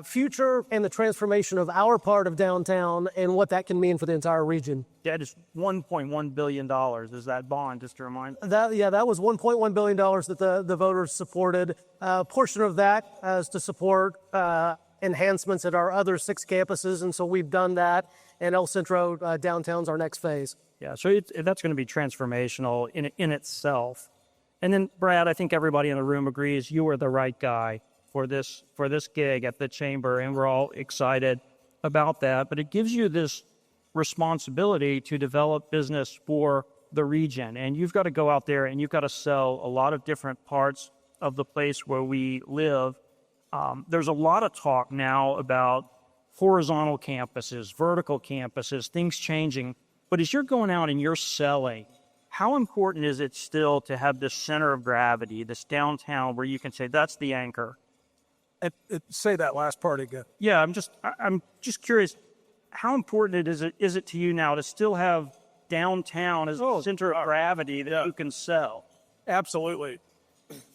future and the transformation of our part of downtown and what that can mean for the entire region. That is $1.1 billion is that bond, just to remind. That was $1.1 billion that the voters supported. A portion of that is to support enhancements at our other 6 campuses, and so we've done that. And El Centro downtown's our next phase. Yeah, so that's going to be transformational in itself. And then, Brad, I think everybody in the room agrees you are the right guy for this gig at the chamber, and we're all excited about that. But it gives you this responsibility to develop business for the region, and you've got to go out there and you've got to sell a lot of different parts of the place where we live. There's a lot of talk now about horizontal campuses, vertical campuses, things changing. But as you're going out and you're selling, how important is it still to have this center of gravity, this downtown where you can say that's the anchor? Say that last part again. Yeah, I'm just curious, how important is it to you now to still have downtown as a center of gravity that you can sell? Absolutely.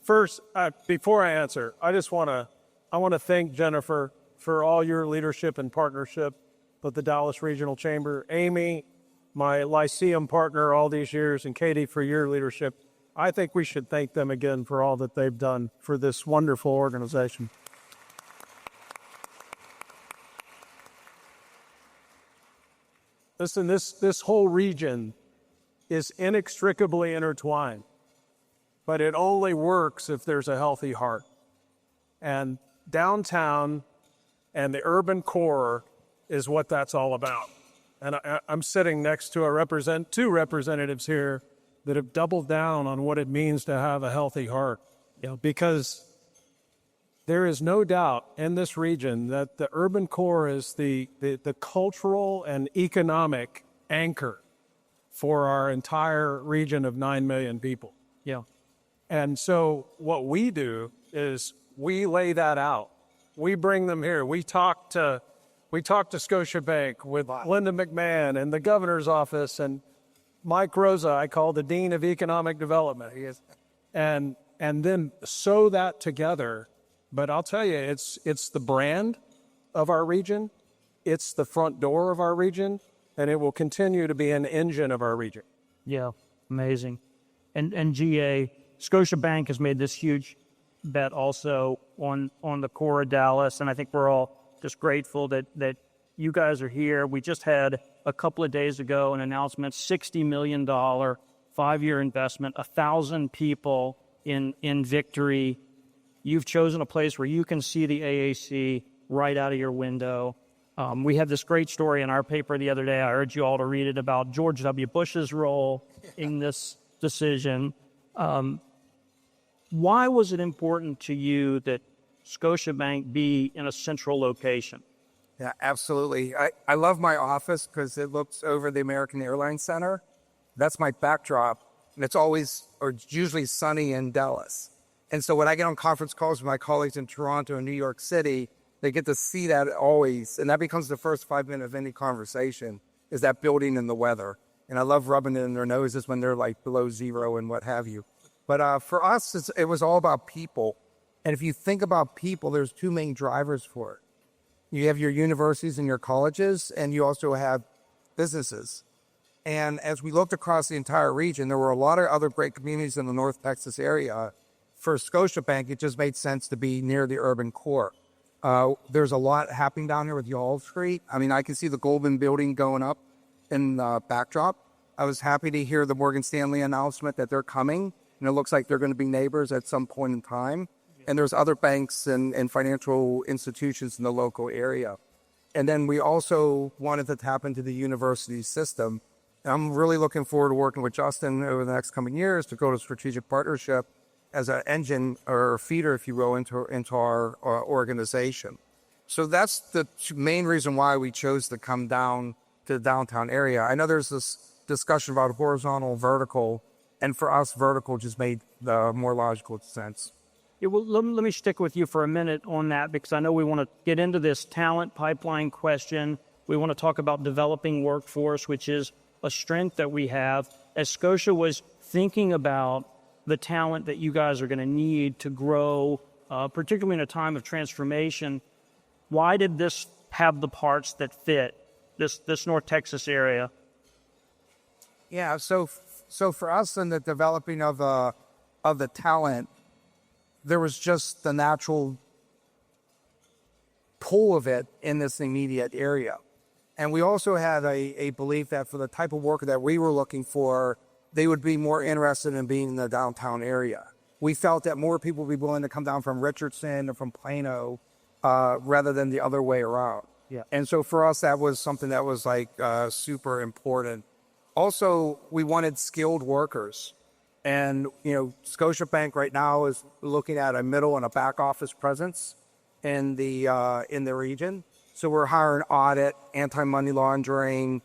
First, before I answer, I want to thank Jennifer for all your leadership and partnership with the Dallas Regional Chamber. Amy, my Lyceum partner all these years, and Katie for your leadership. I think we should thank them again for all that they've done for this wonderful organization. Listen, this whole region is inextricably intertwined, but it only works if there's a healthy heart. And downtown and the urban core is what that's all about. And I'm sitting next to two representatives here that have doubled down on what it means to have a healthy heart. Because there is no doubt in this region that the urban core is the cultural and economic anchor for our entire region of 9 million people. Yeah. And so what we do is we lay that out. We bring them here. We talk to Scotiabank with Linda McMahon and the governor's office and Mike Rosa, I call the Dean of Economic Development. He is, and then sew that together. But I'll tell you, it's the brand of our region, it's the front door of our region, and it will continue to be an engine of our region. Yeah, amazing. And GA, Scotiabank has made this huge bet also on the core of Dallas, and I think we're all just grateful that you guys are here. We just had a couple of days ago an announcement, $60 million 5-year investment, 1,000 people in Victory. You've chosen a place where you can see the AAC right out of your window. We had this great story in our paper the other day. I urge you all to read it about George W. Bush's role in this decision. Why was it important to you that Scotiabank be in a central location? Yeah, absolutely. I love my office because it looks over the American Airlines Center. That's my backdrop, and it's usually sunny in Dallas. And so when I get on conference calls with my colleagues in Toronto and New York City, they get to see that always. And that becomes the first 5 minutes of any conversation, is that building and the weather. And I love rubbing it in their noses when they're like below zero and what have you. But for us, it was all about people. And if you think about people, there's 2 main drivers for it. You have your universities and your colleges, and you also have businesses. And as we looked across the entire region, there were a lot of other great communities in the North Texas area. For Scotiabank, it just made sense to be near the urban core. There's a lot happening down here with Y'all Street. I mean, I can see the Goldman Building going up in the backdrop. I was happy to hear the Morgan Stanley announcement that they're coming, and it looks like they're going to be neighbors at some point in time. And there's other banks and financial institutions in the local area. And then we also wanted to tap into the university system. And I'm really looking forward to working with Justin over the next coming years to go to strategic partnership as an engine or feeder, if you will, into our organization. So that's the main reason why we chose to come down to the downtown area. I know there's this discussion about horizontal, vertical, and for us, vertical just made the more logical sense. Let me stick with you for a minute on that, because I know we want to get into this talent pipeline question. We want to talk about developing workforce, which is a strength that we have. As Scotia was thinking about the talent that you guys are going to need to grow, particularly in a time of transformation, why did this have the parts that fit this North Texas area? Yeah, so for us in the developing of the talent, there was just the natural pull of it in this immediate area. And we also had a belief that for the type of work that we were looking for, they would be more interested in being in the downtown area. We felt that more people would be willing to come down from Richardson or from Plano rather than the other way around. Yeah. And so for us, that was something that was like super important. Also, we wanted skilled workers. And, you know, Scotiabank right now is looking at a middle and a back office presence in the region. So we're hiring audit, anti-money laundering,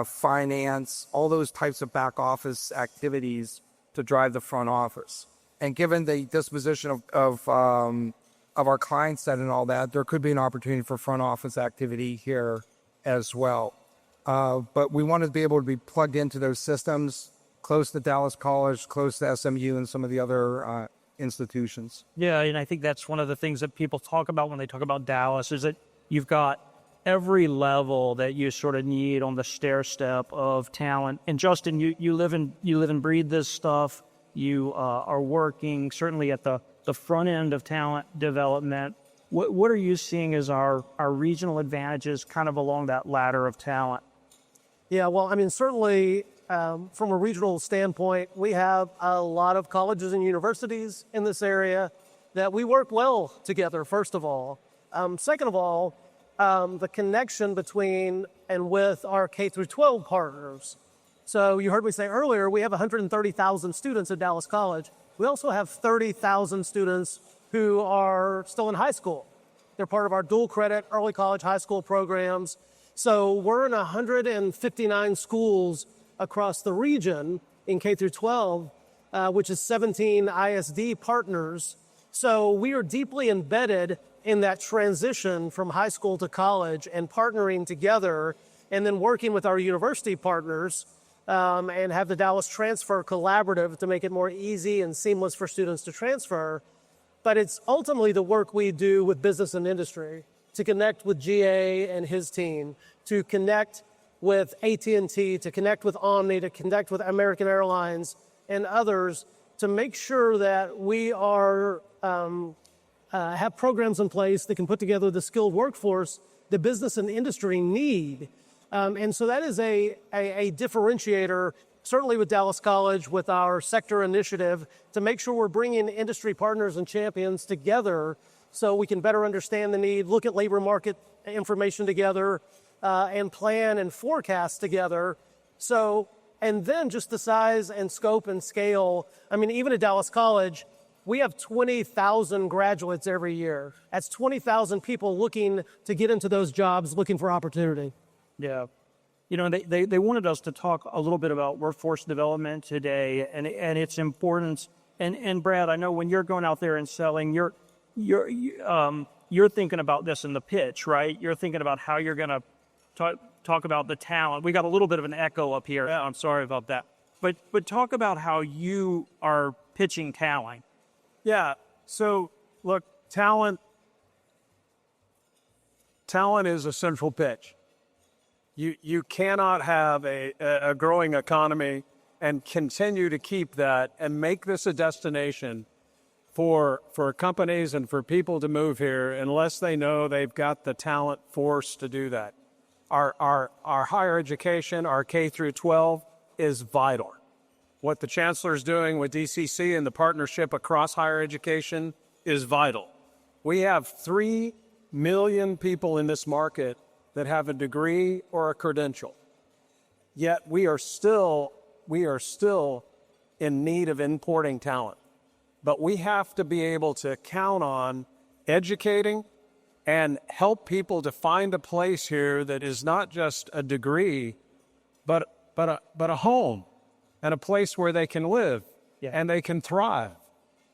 finance, all those types of back office activities to drive the front office. And given the disposition of our client set and all that, there could be an opportunity for front office activity here as well. But we want to be able to be plugged into those systems, close to Dallas College, close to SMU and some of the other institutions. Yeah, and I think that's one of the things that people talk about when they talk about Dallas, is that you've got every level that you sort of need on the stair step of talent. And Justin, you live and breathe this stuff. You are working certainly at the front end of talent development. What are you seeing as our regional advantages kind of along that ladder of talent? Yeah, well, I mean, certainly from a regional standpoint, we have a lot of colleges and universities in this area that we work well together, first of all. Second of all, the connection between and with our K through 12 partners. So you heard me say earlier, we have 130,000 students at Dallas College. We also have 30,000 students who are still in high school. They're part of our dual credit early college high school programs. So we're in 159 schools across the region in K through 12, which is 17 ISD partners. So we are deeply embedded in that transition from high school to college and partnering together and then working with our university partners and have the Dallas Transfer Collaborative to make it more easy and seamless for students to transfer. But it's ultimately the work we do with business and industry to connect with GA and his team, to connect with AT&T, to connect with Omni, to connect with American Airlines and others to make sure that we are have programs in place that can put together the skilled workforce the business and industry need. And so that is a differentiator, certainly with Dallas College, with our sector initiative, to make sure we're bringing industry partners and champions together so we can better understand the need, look at labor market information together, and plan and forecast together. So, and then just the size and scope and scale. I mean, even at Dallas College, we have 20,000 graduates every year. That's 20,000 people looking to get into those jobs, looking for opportunity. Yeah. You know, they wanted us to talk a little bit about workforce development today and its importance. And Brad, I know when you're going out there and selling, you're thinking about this in the pitch, right? You're thinking about how you're going to talk about the talent. We got a little bit of an echo up here. I'm sorry about that. But talk about how you are pitching talent. Yeah. So look, talent is a central pitch. You cannot have a growing economy and continue to keep that and make this a destination for companies and for people to move here unless they know they've got the talent force to do that. Our higher education, our K through 12 is vital. What the chancellor is doing with DCC and the partnership across higher education is vital. We have 3 million people in this market that have a degree or a credential. Yet we are still in need of importing talent. But we have to be able to count on educating and help people to find a place here that is not just a degree, but a home and a place where they can live and they can thrive.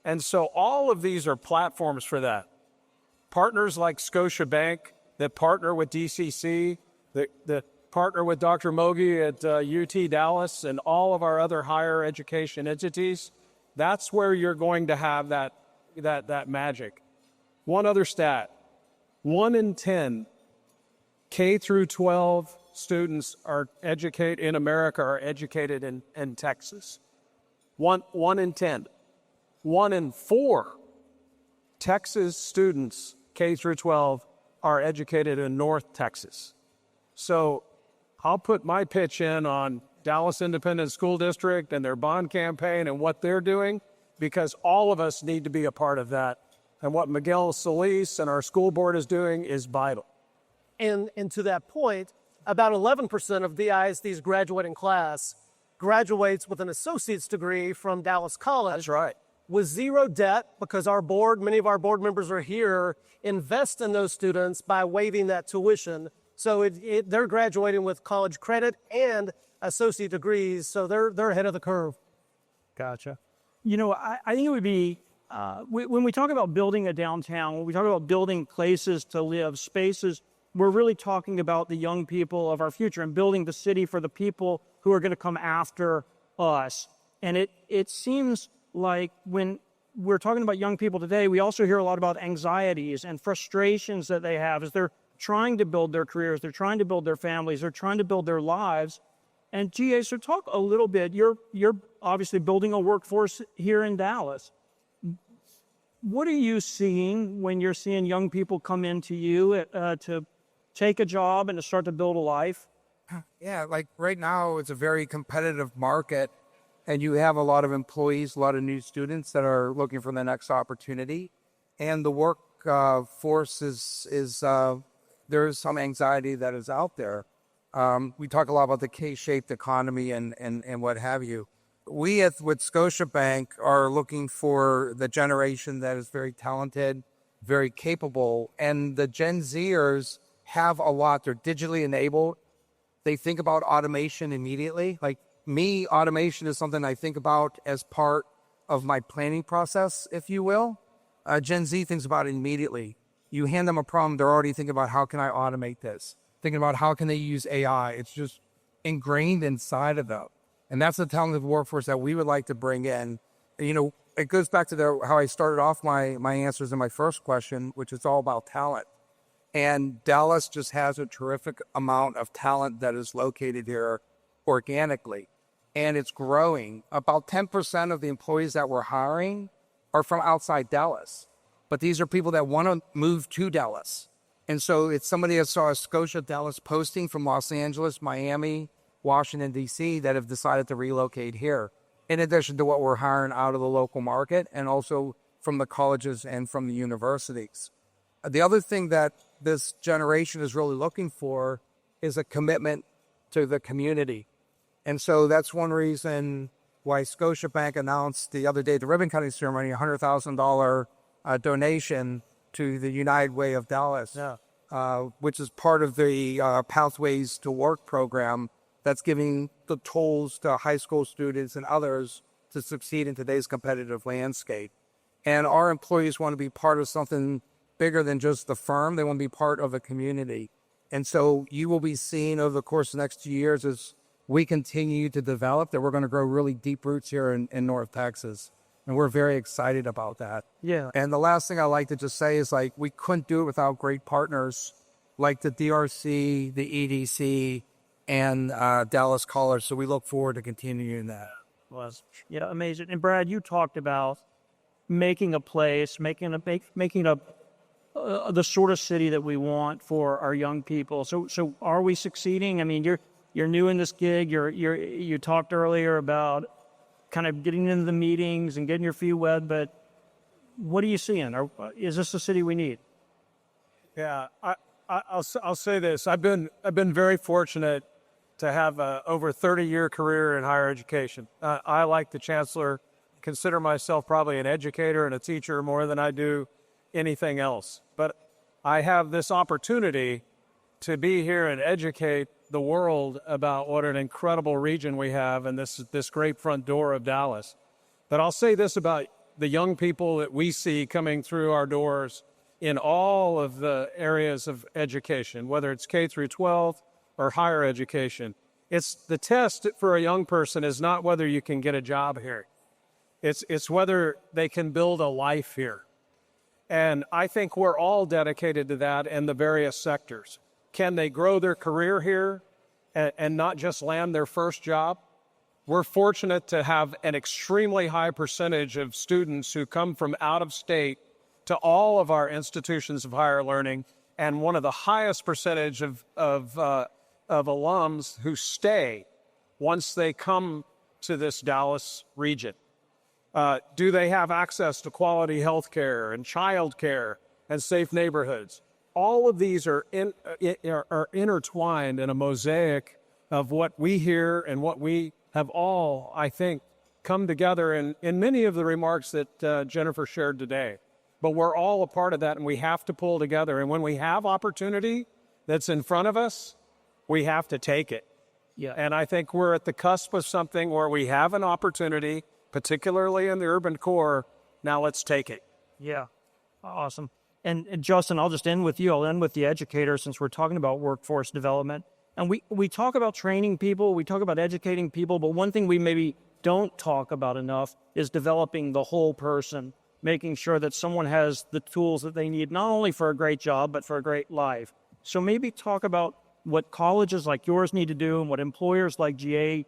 And so all of these are platforms for that. Partners like Scotiabank that partner with DCC, that partner with Dr. Mogi at UT Dallas and all of our other higher education entities, that's where you're going to have that magic. One other stat, 1 in 10 K through 12 students in America are educated in Texas. One in 10. 1 in 4 Texas students, K through 12, are educated in North Texas. So I'll put my pitch in on Dallas Independent School District and their bond campaign and what they're doing, because all of us need to be a part of that. And what Miguel Solis and our school board is doing is vital. And to that point, about 11% of DISD's graduating class graduates with an associate's degree from Dallas College. That's right. With zero debt, because our board, many of our board members are here, invest in those students by waiving that tuition. So they're graduating with college credit and associate degrees, so they're ahead of the curve. Gotcha. You know, I think it would be, when we talk about building a downtown, when we talk about building places to live, spaces, we're really talking about the young people of our future and building the city for the people who are going to come after us. And it seems like when we're talking about young people today, we also hear a lot about anxieties and frustrations that they have as they're trying to build their careers, they're trying to build their families, they're trying to build their lives. And GA, so talk a little bit, you're obviously building a workforce here in Dallas. What are you seeing when you're seeing young people come into you to take a job and to start to build a life? Yeah, like right now it's a very competitive market, and you have a lot of employees, a lot of new students that are looking for the next opportunity. And the workforce is there is some anxiety that is out there. We talk a lot about the K-shaped economy and what have you. We with Scotiabank are looking for the generation that is very talented, very capable, and the Gen Zers have a lot. They're digitally enabled. They think about automation immediately. Like me, automation is something I think about as part of my planning process, if you will. Gen Z thinks about it immediately. You hand them a problem, they're already thinking about how can I automate this? Thinking about how can they use AI? It's just ingrained inside of them. And that's the talented workforce that we would like to bring in. You know, it goes back to how I started off my answers in my first question, which is all about talent. And Dallas just has a terrific amount of talent that is located here organically. And it's growing. About 10% of the employees that we're hiring are from outside Dallas. But these are people that want to move to Dallas. And so it's somebody that saw a Scotia Dallas posting from Los Angeles, Miami, Washington, D.C. that have decided to relocate here, in addition to what we're hiring out of the local market and also from the colleges and from the universities. The other thing that this generation is really looking for is a commitment to the community. And so that's one reason why Scotiabank announced the other day, the ribbon cutting ceremony, a $100,000 donation to the United Way of Dallas, which is part of the Pathways to Work program that's giving the tools to high school students and others to succeed in today's competitive landscape. And our employees want to be part of something bigger than just the firm. They want to be part of a community. And so you will be seeing over the course of the next 2 years as we continue to develop that we're going to grow really deep roots here in North Texas. And we're very excited about that. Yeah. And the last thing I like to just say is, like, we couldn't do it without great partners like the DRC, the EDC, and Dallas College. So we look forward to continuing that. Yeah, amazing. And Brad, you talked about making a place, making the sort of city that we want for our young people. So are we succeeding? I mean, you're new in this gig. You talked earlier about kind of getting into the meetings and getting your feet wet, but what are you seeing? Is this the city we need? Yeah, I'll say this. I've been very fortunate to have a over 30-year career in higher education. I, like the chancellor, consider myself probably an educator and a teacher more than I do anything else. But I have this opportunity to be here and educate the world about what an incredible region we have and this great front door of Dallas. But I'll say this about the young people that we see coming through our doors in all of the areas of education, whether it's K through 12 or higher education. It's the test for a young person is not whether you can get a job here. It's whether they can build a life here. And I think we're all dedicated to that in the various sectors. Can they grow their career here and not just land their first job? We're fortunate to have an extremely high percentage of students who come from out of state to all of our institutions of higher learning, and one of the highest percentage of alums who stay once they come to this Dallas region. Do they have access to quality health care and child care and safe neighborhoods? All of these are intertwined in a mosaic of what we hear and what we have all, I think, come together in many of the remarks that Jennifer shared today. But we're all a part of that, and we have to pull together. And when we have opportunity that's in front of us, we have to take it. Yeah. And I think we're at the cusp of something where we have an opportunity, particularly in the urban core. Now let's take it. Yeah, awesome. And Justin, I'll just end with you. I'll end with the educator since we're talking about workforce development. And we talk about training people, we talk about educating people, but one thing we maybe don't talk about enough is developing the whole person, making sure that someone has the tools that they need, not only for a great job, but for a great life. So maybe talk about what colleges like yours need to do and what employers like GA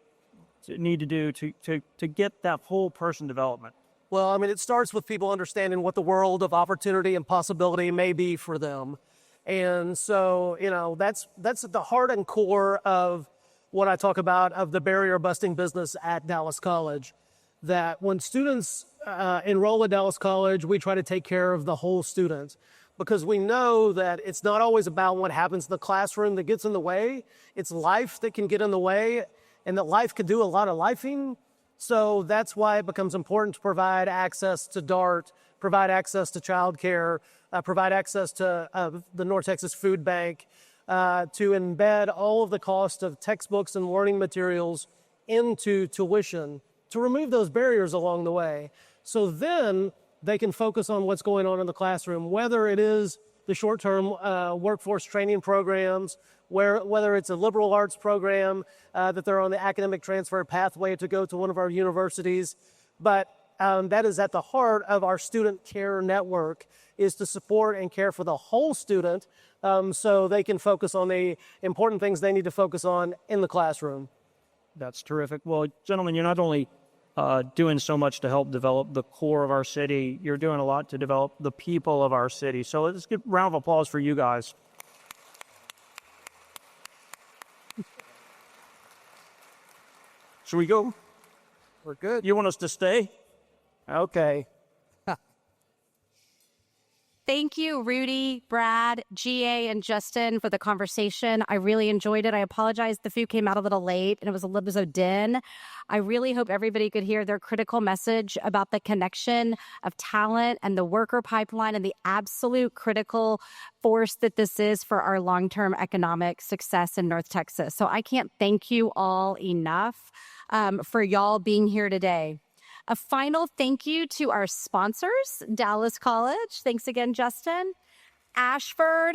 need to do to get that whole person development. Well, I mean, it starts with people understanding what the world of opportunity and possibility may be for them. And so, you know, that's at the heart and core of what I talk about of the barrier busting business at Dallas College. That when students enroll at Dallas College, we try to take care of the whole student, because we know that it's not always about what happens in the classroom that gets in the way. It's life that can get in the way, and that life can do a lot of lifing. So that's why it becomes important to provide access to DART, provide access to childcare, provide access to the North Texas Food Bank, to embed all of the cost of textbooks and learning materials into tuition, to remove those barriers along the way. So then they can focus on what's going on in the classroom, whether it is the short-term workforce training programs, whether it's a liberal arts program that they're on the academic transfer pathway to go to one of our universities. But that is at the heart of our student care network, is to support and care for the whole student so they can focus on the important things they need to focus on in the classroom. That's terrific. Well, gentlemen, you're not only doing so much to help develop the core of our city, you're doing a lot to develop the people of our city. So let's give a round of applause for you guys. Should we go? We're good. You want us to stay? Okay. Thank you, Rudy, Brad, GA, and Justin for the conversation. I really enjoyed it. I apologize the food came out a little late and it was a little bit dim. I really hope everybody could hear their critical message about the connection of talent and the worker pipeline and the absolute critical force that this is for our long-term economic success in North Texas. So I can't thank you all enough for y'all being here today. A final thank you to our sponsors, Dallas College. Thanks again, Justin. Ashford,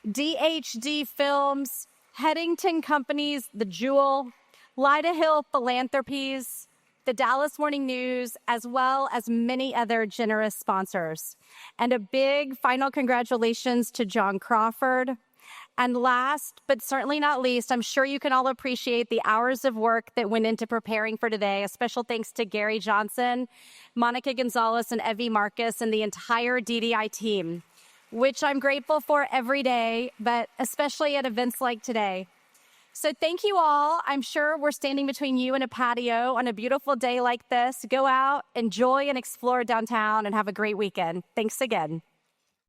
DHD Films, Headington Companies, The Jewel, Lyda Hill Philanthropies, the Dallas Morning News, as well as many other generous sponsors. And a big final congratulations to John Crawford. And last, but certainly not least, I'm sure you can all appreciate the hours of work that went into preparing for today. A special thanks to Gary Johnson, Monica Gonzalez, and Evie Marcus, and the entire DDI team, which I'm grateful for every day, but especially at events like today. So thank you all. I'm sure we're standing between you and a patio on a beautiful day like this. Go out, enjoy, and explore downtown, and have a great weekend. Thanks again.